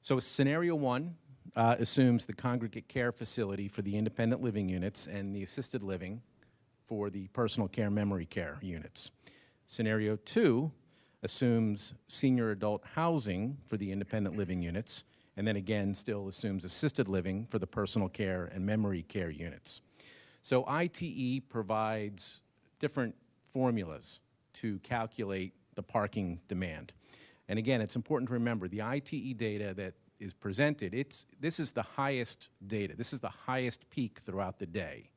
So scenario 1 assumes the congregate care facility for the independent living units and the assisted living for the personal care memory care units. Scenario 2 assumes senior adult housing for the independent living units, and then again still assumes assisted living for the personal care and memory care units. So ITE provides different formulas to calculate the parking demand. And again, it's important to remember the ITE data that is presented, this is the highest data. This is the highest peak throughout the day,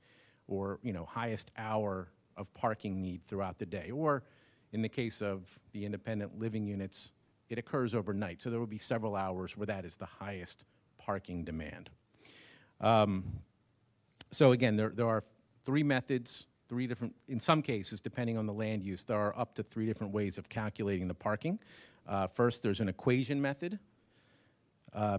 or highest hour of parking need throughout the day. Or in the case of the independent living units, it occurs overnight. So there will be several hours where that is the highest parking demand. So again, there are three methods, three different, in some cases, depending on the land use, there are up to three different ways of calculating the parking. First, there's an equation method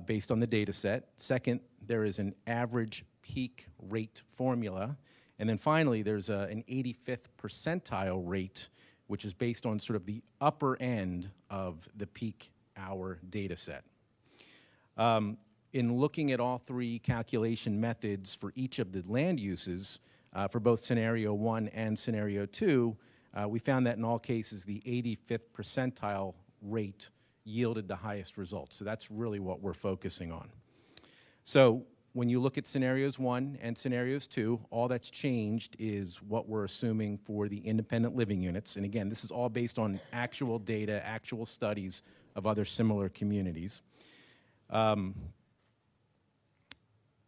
based on the data set. Second, there is an average peak rate formula. And then finally, there's an 85th percentile rate, which is based on sort of the upper end of the peak hour data set. In looking at all three calculation methods for each of the land uses, for both scenario 1 and scenario 2, we found that in all cases the 85th percentile rate yielded the highest results. So that's really what we're focusing on. So when you look at scenarios 1 and scenarios 2, all that's changed is what we're assuming for the independent living units. And again, this is all based on actual data, actual studies of other similar communities. So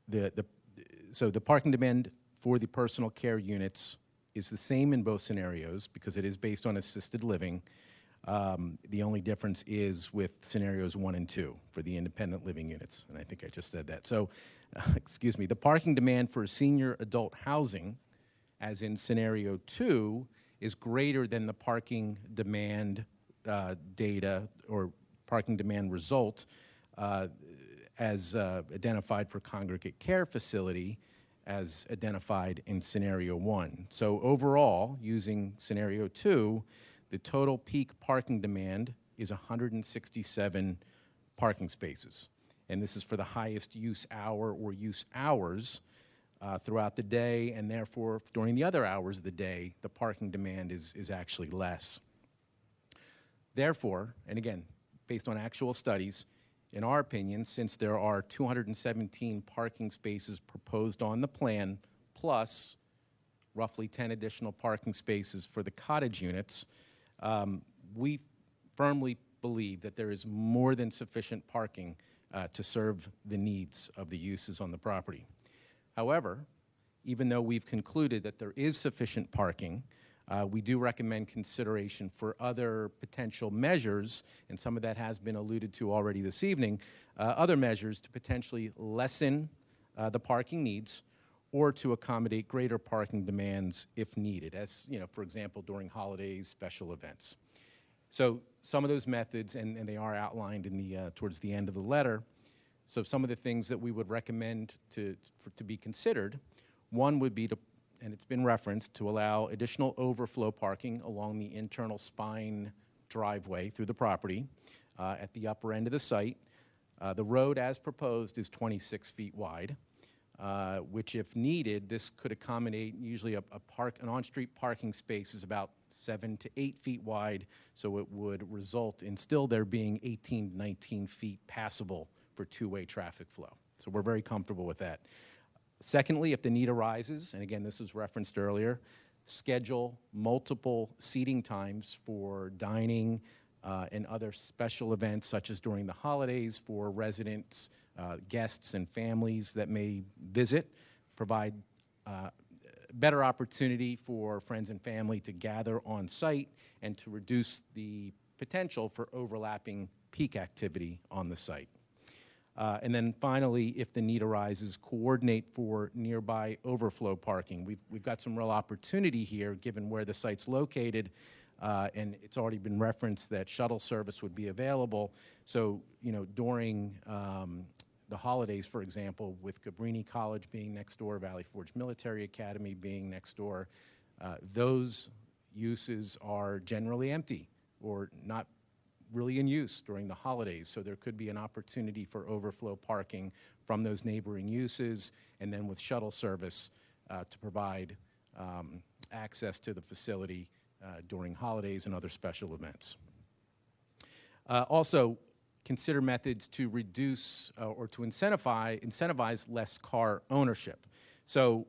the parking demand for the personal care units is the same in both scenarios because it is based on assisted living. The only difference is with scenarios 1 and 2 for the independent living units, and I think I just said that. So, excuse me, the parking demand for senior adult housing, as in scenario 2, is greater than the parking demand data or parking demand result as identified for congregate care facility as identified in scenario 1. So overall, using scenario 2, the total peak parking demand is 167 parking spaces. And this is for the highest use hour or use hours throughout the day, and therefore during the other hours of the day, the parking demand is actually less. Therefore, and again, based on actual studies, in our opinion, since there are 217 parking spaces proposed on the plan, plus roughly 10 additional parking spaces for the cottage units, we firmly believe that there is more than sufficient parking to serve the needs of the uses on the property. However, even though we've concluded that there is sufficient parking, we do recommend consideration for other potential measures, and some of that has been alluded to already this evening, other measures to potentially lessen the parking needs or to accommodate greater parking demands if needed, as, for example, during holidays, special events. So some of those methods, and they are outlined in the towards the end of the letter, so some of the things that we would recommend to be considered, one would be to, and it's been referenced, to allow additional overflow parking along the internal spine driveway through the property at the upper end of the site. The road as proposed is 26 feet wide, which if needed, this could accommodate usually an on-street parking space is about 7 to 8 feet wide, so it would result in still there being 18 to 19 feet passable for two-way traffic flow. So we're very comfortable with that. Secondly, if the need arises, and again, this was referenced earlier, schedule multiple seating times for dining and other special events, such as during the holidays for residents, guests, and families that may visit, provide better opportunity for friends and family to gather on site and to reduce the potential for overlapping peak activity on the site. And then finally, if the need arises, coordinate for nearby overflow parking. We've got some real opportunity here, given where the site's located, and it's already been referenced that shuttle service would be available. So, during the holidays, for example, with Cabrini College being next door, Valley Forge Military Academy being next door, those uses are generally empty or not really in use during the holidays, so there could be an opportunity for overflow parking from those neighboring uses, and then with shuttle service to provide access to the facility during holidays and other special events. Also, consider methods to reduce or to incentivize less car ownership. So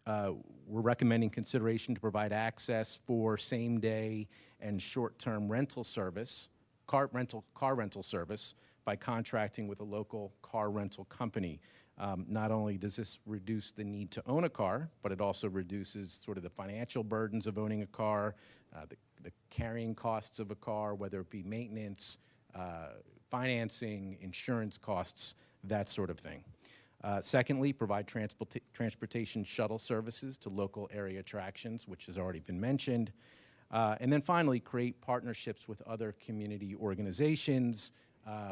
we're recommending consideration to provide access for same-day and short-term rental service, car rental service, by contracting with a local car rental company. Not only does this reduce the need to own a car, but it also reduces sort of the financial burdens of owning a car, the carrying costs of a car, whether it be maintenance, financing, insurance costs, that sort of thing. Secondly, provide transportation shuttle services to local area attractions, which has already been mentioned. And then finally, create partnerships with other community organizations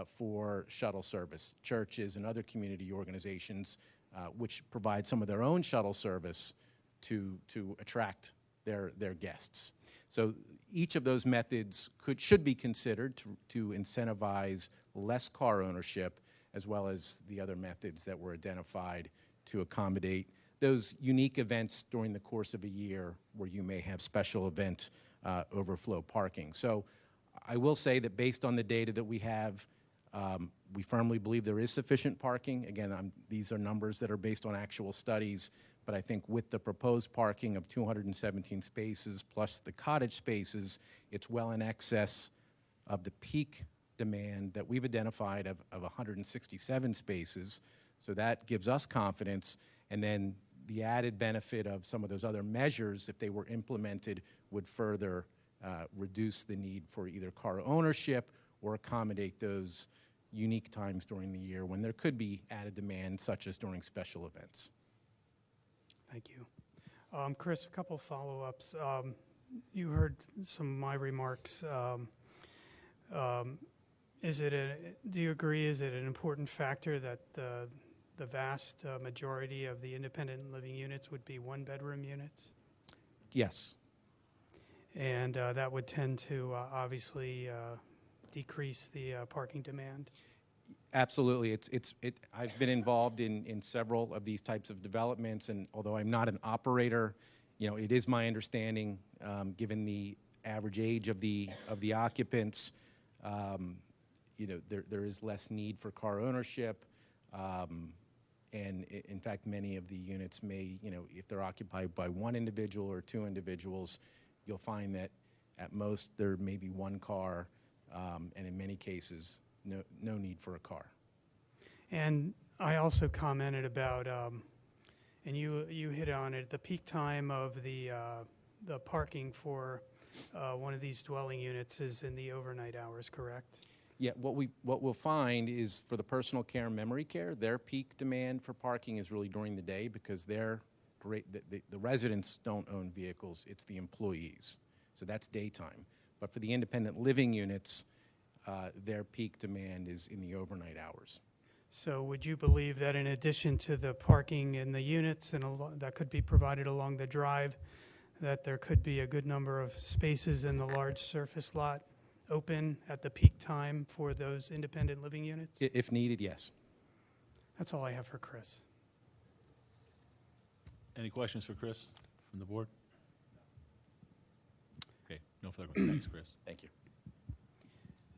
for shuttle service, churches and other community organizations which provide some of their own shuttle service to attract their guests. So each of those methods should be considered to incentivize less car ownership, as well as the other methods that were identified to accommodate those unique events during the course of a year where you may have special event overflow parking. So I will say that based on the data that we have, we firmly believe there is sufficient parking. Again, these are numbers that are based on actual studies, but I think with the proposed parking of 217 spaces plus the cottage spaces, it's well in excess of the peak demand that we've identified of 167 spaces. So that gives us confidence. And then the added benefit of some of those other measures, if they were implemented, would further reduce the need for either car ownership or accommodate those unique times during the year when there could be added demand, such as during special events. Thank you. Chris, a couple follow-ups. You heard some of my remarks. Do you agree, is it an important factor that the vast majority of the independent living units would be one-bedroom units? Yes. And that would tend to obviously decrease the parking demand? Absolutely. I've been involved in several of these types of developments, and although I'm not an operator, it is my understanding, given the average age of the occupants, there is less need for car ownership, and in fact, many of the units may, if they're occupied by one individual or two individuals, you'll find that at most there may be one car, and in many cases, no need for a car. And I also commented about, and you hit on it, the peak time of the parking for one of these dwelling units is in the overnight hours, correct? Yeah, what we'll find is for the personal care and memory care, their peak demand for parking is really during the day because the residents don't own vehicles, it's the employees. So that's daytime. But for the independent living units, their peak demand is in the overnight hours. So would you believe that in addition to the parking in the units and that could be provided along the drive, that there could be a good number of spaces in the large surface lot open at the peak time for those independent living units? If needed, yes. That's all I have for Chris. Any questions for Chris from the board? Okay, no further questions. Thanks, Chris. Thank you.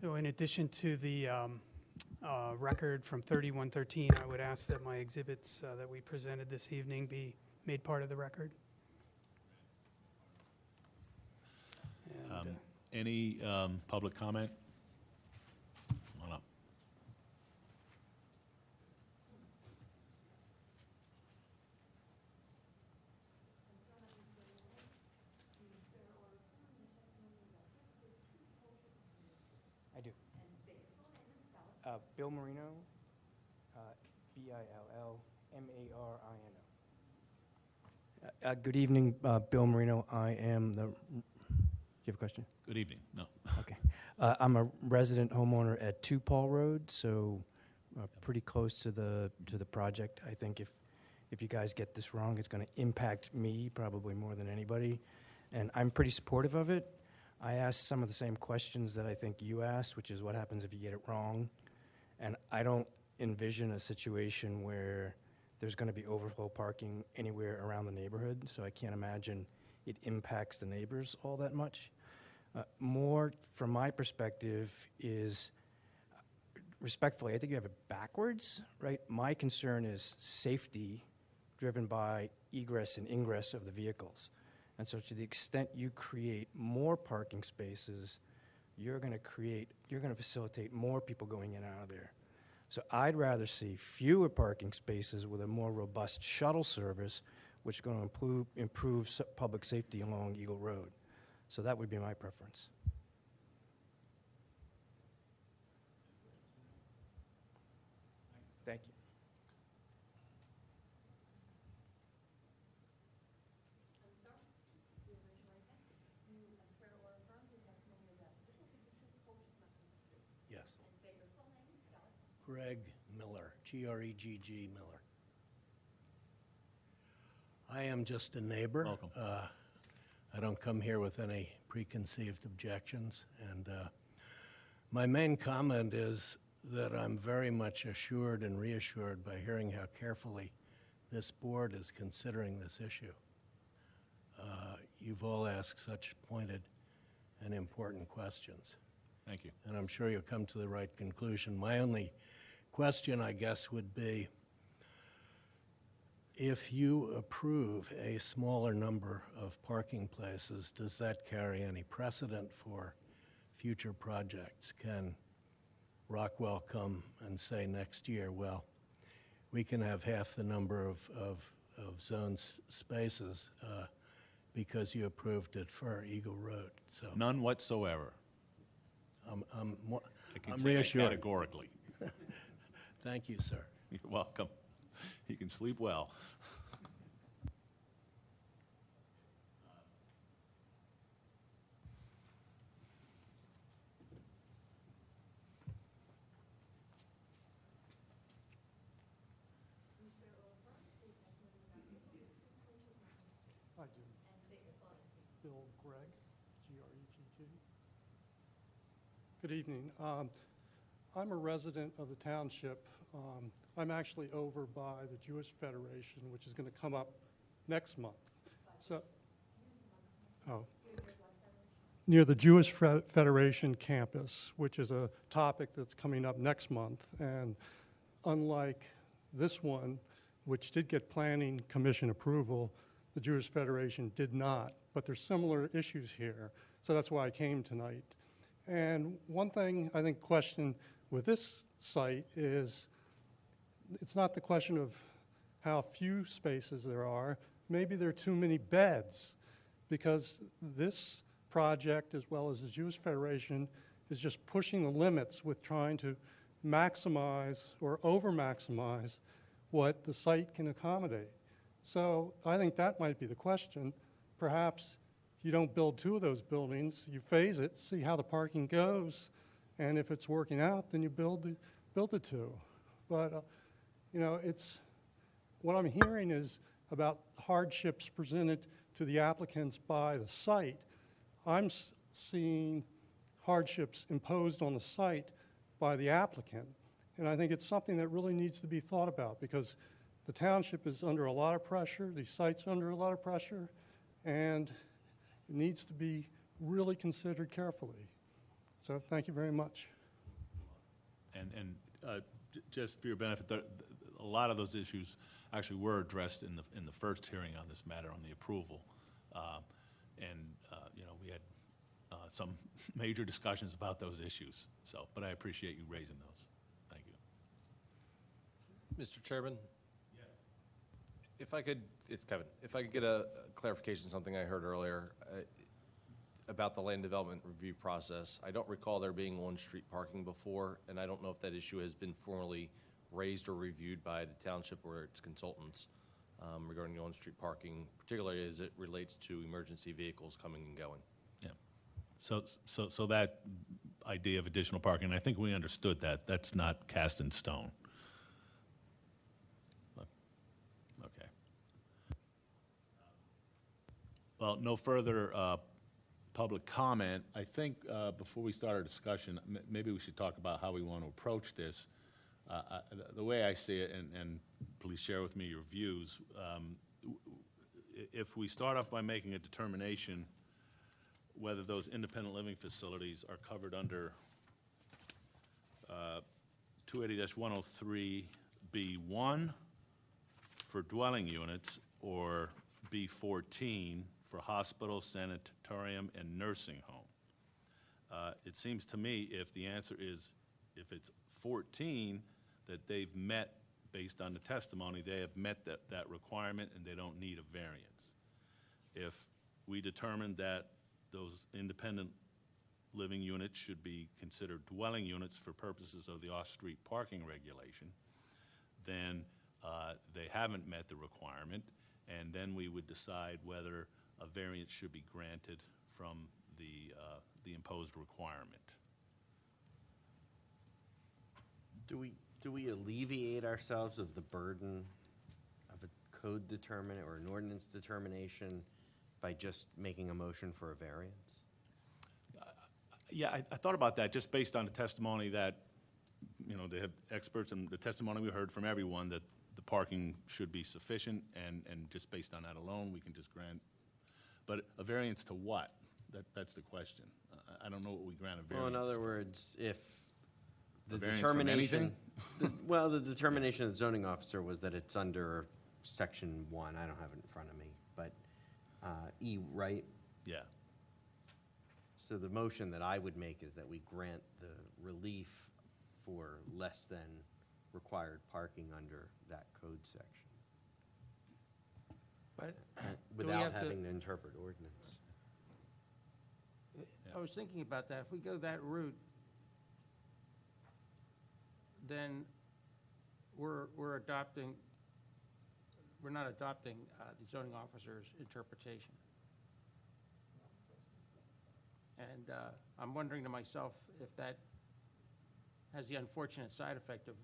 So in addition to the record from 3113, I would ask that my exhibits that we presented this evening be made part of the record. And, Any public comment? Come on up. I do. Bill Marino, Billmarino. Good evening, Bill Marino. I am the. Do you have a question? Good evening. No. Okay. I'm a resident homeowner at 2 Paul Road, so pretty close to the project. I think if you guys get this wrong, it's going to impact me probably more than anybody, and I'm pretty supportive of it. I asked some of the same questions that I think you asked, which is what happens if you get it wrong, and I don't envision a situation where there's going to be overflow parking anywhere around the neighborhood, so I can't imagine it impacts the neighbors all that much. More from my perspective is, respectfully, I think you have it backwards, right? My concern is safety driven by egress and ingress of the vehicles. And so to the extent you create more parking spaces you're going to facilitate more people going in and out of there. So I'd rather see fewer parking spaces with a more robust shuttle service, which is going to improve public safety along Eagle Road. So that would be my preference. Thank you. Yes. Greg Miller, G-R-E-G-G Miller. I am just a neighbor. Welcome. I don't come here with any preconceived objections, and my main comment is that I'm very much assured and reassured by hearing how carefully this board is considering this issue. You've all asked such pointed and important questions. Thank you. And I'm sure you'll come to the right conclusion. My only question, I guess, would be if you approve a smaller number of parking places, does that carry any precedent for future projects? Can Rockwell come and say next year, well, we can have half the number of zone spaces because you approved it for Eagle Road? So None whatsoever. I'm I can I'm say that reassured. categorically. Thank you, sir. You're welcome. You can sleep well. I do. Bill Gregg, G-R-E-G-G. Good evening. I'm a resident of the township. I'm actually over by the Jewish Federation, which is going to come up next month. So, near the Jewish Federation campus, which is a topic that's coming up next month. And unlike this one, which did get Planning Commission approval, the Jewish Federation did not. But there's similar issues here. So that's why I came tonight. And one thing I think question with this site is it's not the question of how few spaces there are. Maybe there are too many beds, because this project, as well as the Jewish Federation, is just pushing the limits with trying to maximize or over-maximize what the site can accommodate. So I think that might be the question. Perhaps you don't build two of those buildings, you phase it, see how the parking goes, and if it's working out, then you build the two. But you know, what I'm hearing is about hardships presented to the applicants by the site. I'm seeing hardships imposed on the site by the applicant, and I think it's something that really needs to be thought about, because the township is under a lot of pressure, the site's under a lot of pressure, and it needs to be really considered carefully. So thank you very much. And just for your benefit, a lot of those issues actually were addressed in the first hearing on this matter, on the approval. You know, we had some major discussions about those issues. So, but I appreciate you raising those. Thank you. Mr. Chairman? Yes. If I could, it's Kevin, if I could get a clarification on something I heard earlier about the land development review process. I don't recall there being on-street parking before, and I don't know if that issue has been formally raised or reviewed by the township or its consultants regarding the on-street parking, particularly as it relates to emergency vehicles coming and going. Yeah. So that idea of additional parking, I think we understood that. That's not cast in stone. Okay. Well, no further public comment. I think before we start our discussion, maybe we should talk about how we want to approach this. The way I see it, and please share with me your views, if we start off by making a determination whether those independent living facilities are covered under 280-103B1 for dwelling units, or B14 for hospital, sanatorium, and nursing home. It seems to me if the answer is, if it's 14, that they've met, based on the testimony, they have met that requirement and they don't need a variance. If we determine that those independent living units should be considered dwelling units for purposes of the off-street parking regulation, then they haven't met the requirement, and then we would decide whether a variance should be granted from the imposed requirement. Do we alleviate ourselves of the burden of a code determinant or an ordinance determination by just making a motion for a variance? Yeah, I thought about that, just based on the testimony that, they have experts, and the testimony we heard from everyone, that the parking should be sufficient, and just based on that alone, we can just grant. But a variance to what? That's the question. I don't know what we grant a variance. Well, in other words, if the variance from determination, anything? the determination of the zoning officer was that it's under section 1. I don't have it in front of me, but E, right? Yeah. So the motion that I would make is that we grant the relief for less than required parking under that code section. But without having to interpret ordinance. I was thinking about that. If we go that route, then we're not adopting the zoning officer's interpretation. And I'm wondering to myself if that has the unfortunate side effect of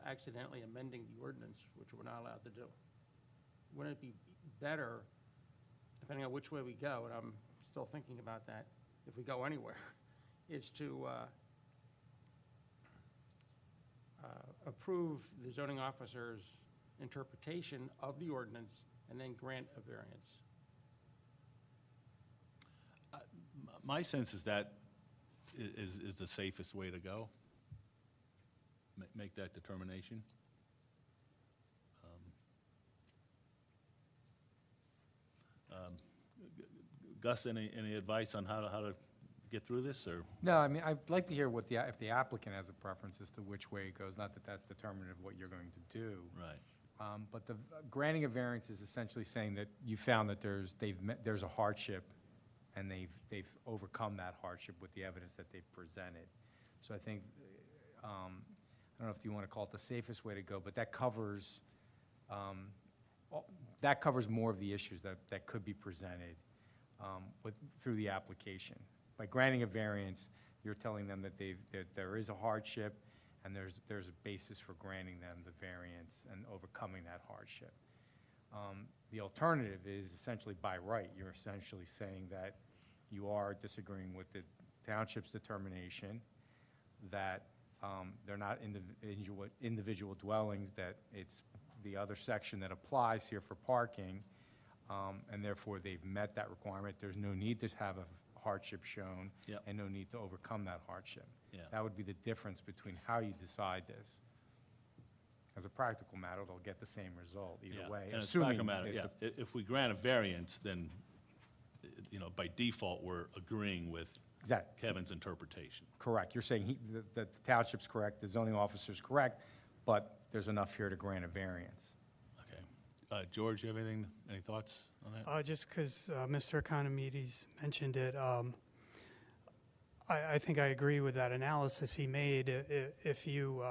accidentally amending the ordinance, which we're not allowed to do. Wouldn't it be better, depending on which way we go, and I'm still thinking about that, if we go anywhere, is to approve the zoning officer's interpretation of the ordinance and then grant a variance? My sense is that is the safest way to go. Make that determination. Gus, any advice on how to get through this, or? No, I mean, I'd like to hear what if the applicant has a preference as to which way it goes, not that that's determinative of what you're going to do. Right. But the granting a variance is essentially saying that you found that there's a hardship, and they've overcome that hardship with the evidence that they've presented. So I think, I don't know if you want to call it the safest way to go, but that covers more of the issues that could be presented through the application. By granting a variance, you're telling them that there is a hardship, and there's a basis for granting them the variance and overcoming that hardship. The alternative is essentially by right. You're essentially saying that you are disagreeing with the township's determination that they're not individual dwellings, that it's the other section that applies here for parking, and therefore they've met that requirement. There's no need to have a hardship shown, Yep. and no need to overcome that hardship. Yeah. That would be the difference between how you decide this. As a practical matter, they'll get the same result either Yeah. way. And it's a assuming practical matter, it's yeah. If we grant a variance, then, by default, we're agreeing with Exactly. Kevin's interpretation. Correct. You're saying that the township's correct, the zoning officer's correct, but there's enough here to grant a variance. Okay. George, you have any thoughts on that? Just because Mr. Economides mentioned it, I think I agree with that analysis he made. If you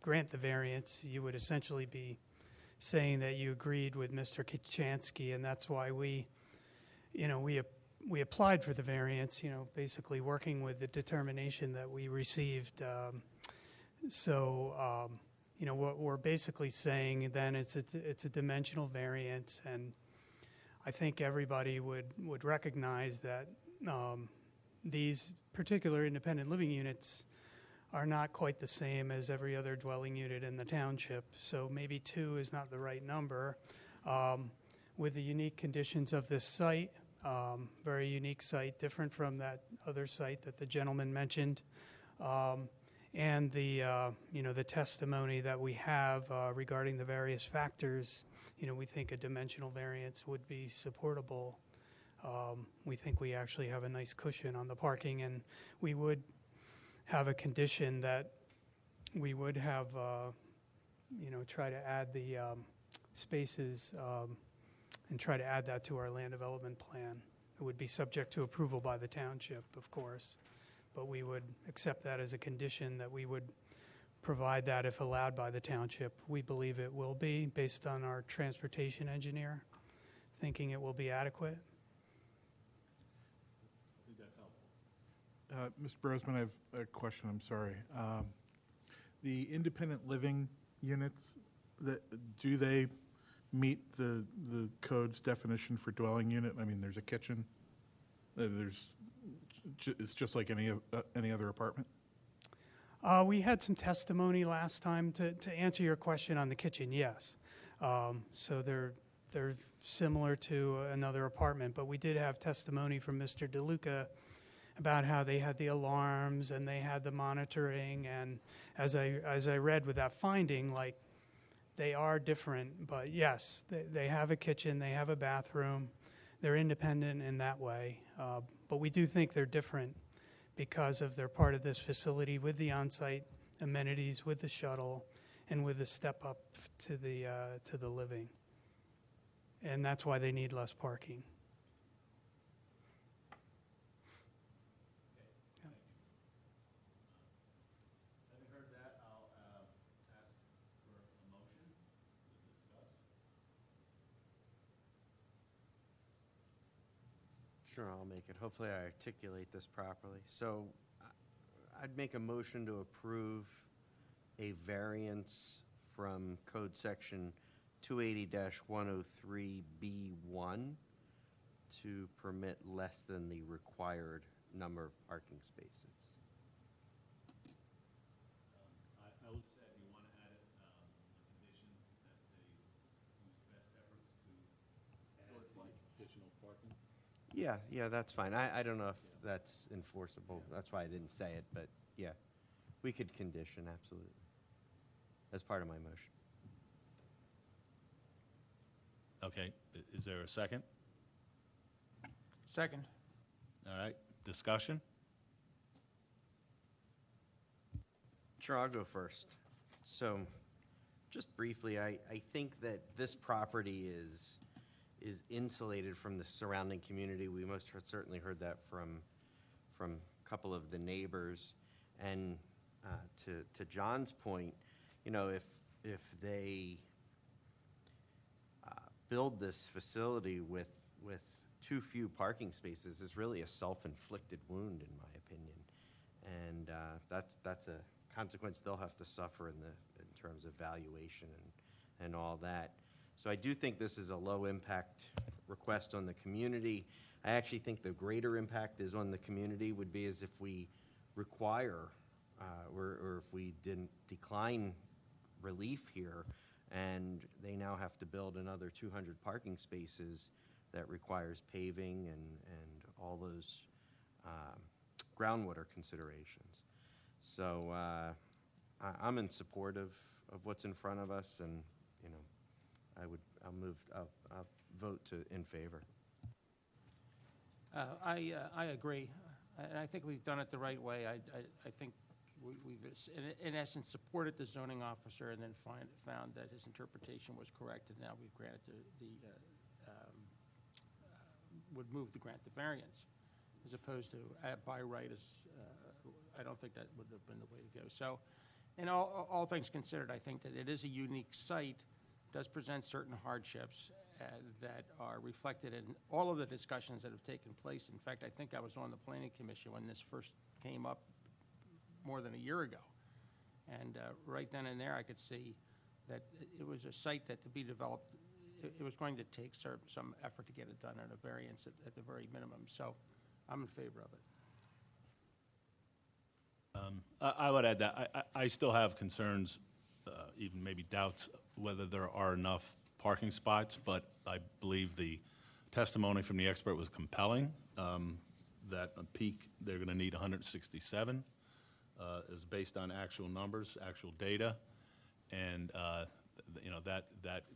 grant the variance, you would essentially be saying that you agreed with Mr. Kachansky, and that's why we applied for the variance, basically working with the determination that we received. What we're basically saying then is it's a dimensional variance, and I think everybody would recognize that these particular independent living units are not quite the same as every other dwelling unit in the township. So maybe 2 is not the right number. With the unique conditions of this site, very unique site, different from that other site that the gentleman mentioned, and the testimony that we have regarding the various factors, we think a dimensional variance would be supportable. We think we actually have a nice cushion on the parking, and we would have a condition that we would have, try to add the spaces and try to add that to our land development plan. It would be subject to approval by the township, of course, but we would accept that as a condition that we would provide that if allowed by the township. We believe it will be, based on our transportation engineer thinking it will be adequate. I think that's helpful. Mr. Brosman, I have a question, I'm sorry. The independent living units, do they meet the code's definition for dwelling unit? I mean, there's a kitchen, it's just like any other apartment? We had some testimony last time to answer your question on the kitchen, yes. So they're similar to another apartment, but we did have testimony from Mr. DeLuca about how they had the alarms and they had the monitoring, and as I read with that finding, like, they are different, but yes, they have a kitchen, they have a bathroom, they're independent in that way, but we do think they're different because of they're part of this facility with the on-site amenities, with the shuttle, and with the step up to the living, and that's why they need less parking. Sure, I'll make it. Hopefully I articulate this properly. So I'd make a motion to approve a variance from Code Section 280-103B1 to permit less than the required number of parking spaces. I would say if you want to add it, a condition that they use best efforts to add like additional parking. Yeah, that's fine. I don't know if that's enforceable. That's why I didn't say it, but yeah, we could condition, absolutely, as part of my motion. Okay, is there a second? Second. All right, discussion? Sure, I'll go first. So, just briefly, I think that this property is insulated from the surrounding community. We most certainly heard that from a couple of the neighbors. And to John's point, if they build this facility with too few parking spaces, is really a self-inflicted wound, in my opinion. And that's a consequence they'll have to suffer in terms of valuation and all that. So I do think this is a low-impact request on the community. I actually think the greater impact is on the community would be as if we require or if we didn't decline relief here, and they now have to build another 200 parking spaces that requires paving and all those groundwater considerations. So I'm in support of what's in front of us, and I'll vote in favor. I agree, and I think we've done it the right way. I think we've in essence supported the zoning officer, and then found that his interpretation was correct, and now we've granted would move to grant the variance, as opposed to by right. I don't think that would have been the way to go. So, in all things considered, I think that it is a unique site, does present certain hardships that are reflected in all of the discussions that have taken place. In fact, I think I was on the Planning Commission when this first came up more than a year ago. And right then and there, I could see that it was a site that to be developed, it was going to take some effort to get it done, and a variance at the very minimum. So I'm in favor of it. I would add that I still have concerns, even maybe doubts, whether there are enough parking spots, but I believe the testimony from the expert was compelling, that a peak they're going to need 167 is based on actual numbers, actual data, and that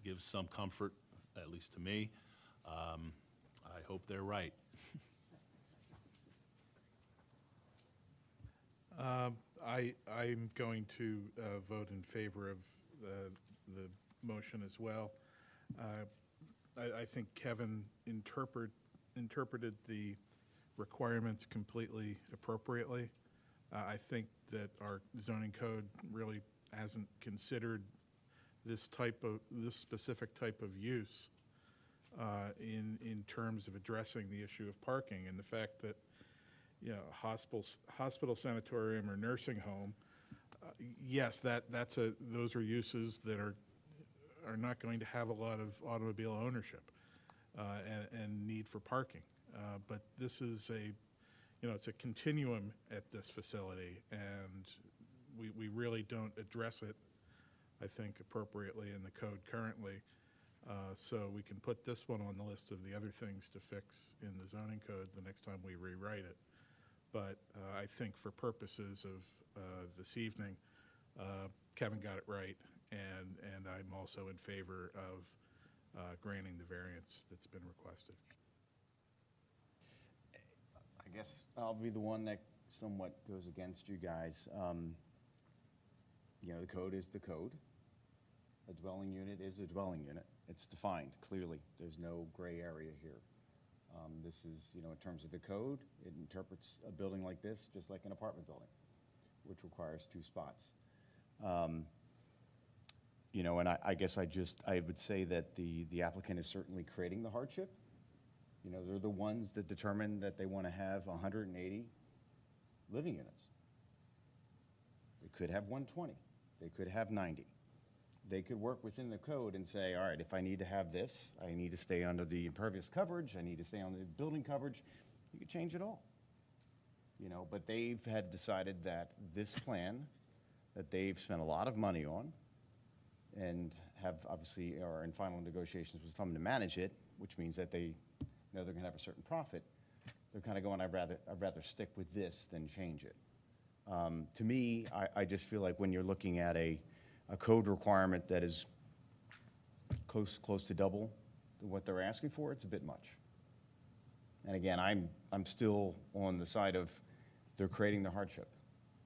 gives some comfort, at least to me. I hope they're right. I'm going to vote in favor of the motion as well. I think Kevin interpreted the requirements completely appropriately. I think that our zoning code really hasn't considered this specific type of use in terms of addressing the issue of parking, and the fact that, you know, hospital, sanatorium, or nursing home, yes, those are uses that are not going to have a lot of automobile ownership and need for parking. But this is it's a continuum at this facility, and we really don't address it, I think, appropriately in the code currently. So we can put this one on the list of the other things to fix in the zoning code the next time we rewrite it. But I think for purposes of this evening, Kevin got it right, and I'm also in favor of granting the variance that's been requested. I guess I'll be the one that somewhat goes against you guys. The code is the code. A dwelling unit is a dwelling unit. It's defined clearly. There's no gray area here. This is, in terms of the code, it interprets a building like this just like an apartment building, which requires 2 spots. And I guess I would say that the applicant is certainly creating the hardship. They're the ones that determine that they want to have 180 living units. They could have 120. They could have 90. They could work within the code and say, all right, if I need to have this, I need to stay under the impervious coverage, I need to stay on the building coverage. You could change it all. But they've had decided that this plan that they've spent a lot of money on and have obviously are in final negotiations with someone to manage it, which means that they know they're going to have a certain profit. They're kind of going, I'd rather stick with this than change it. To me, I just feel like when you're looking at a code requirement that is close to double what they're asking for, it's a bit much. And again, I'm still on the side of they're creating the hardship.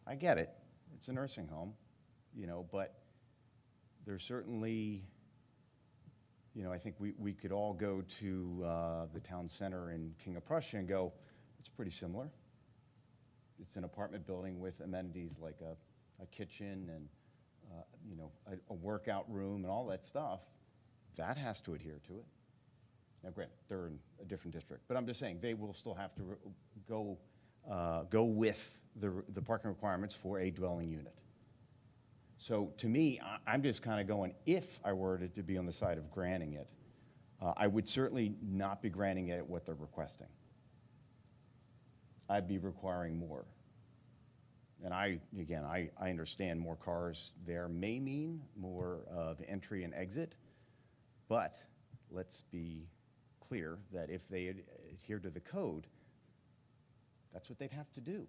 I get it. It's a nursing home, but there's certainly, I think we could all go to the town center in King of Prussia and go, it's pretty similar. It's an apartment building with amenities like a kitchen and a workout room and all that stuff. That has to adhere to it. Now, granted, they're in a different district, but I'm just saying they will still have to go with the parking requirements for a dwelling unit. So to me, I'm just kind of going, if I were to be on the side of granting it, I would certainly not be granting it at what they're requesting. I'd be requiring more. And I understand more cars there may mean more of entry and exit, but let's be clear that if they adhere to the code, that's what they'd have to do.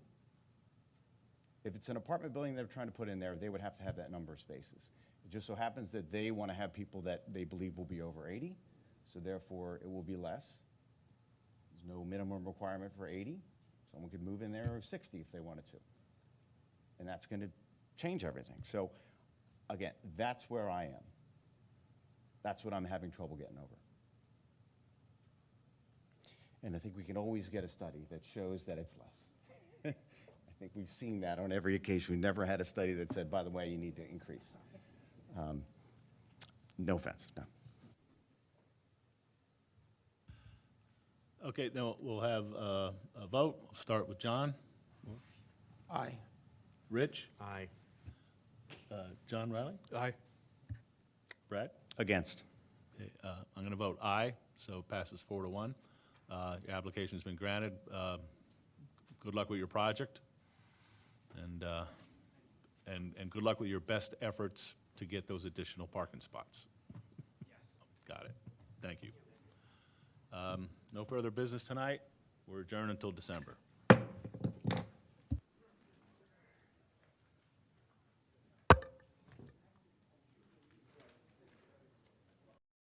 If it's an apartment building they're trying to put in there, they would have to have that number of spaces. It just so happens that they want to have people that they believe will be over 80, so therefore it will be less. There's no minimum requirement for 80. Someone could move in there of 60 if they wanted to. And that's going to change everything. So again, that's where I am. That's what I'm having trouble getting over. And I think we can always get a study that shows that it's less. I think we've seen that on every occasion. We've never had a study that said, by the way, you need to increase. No offense, no. Okay, then we'll have a vote. We'll start with John. Aye. Rich? Aye. John Riley? Aye. Brad? Against. Okay, I'm going to vote aye, so it passes 4-1. Your application's been granted. Good luck with your project, and good luck with your best efforts to get those additional parking spots. Yes. Got it. Thank you. No further business tonight. We're adjourned until December.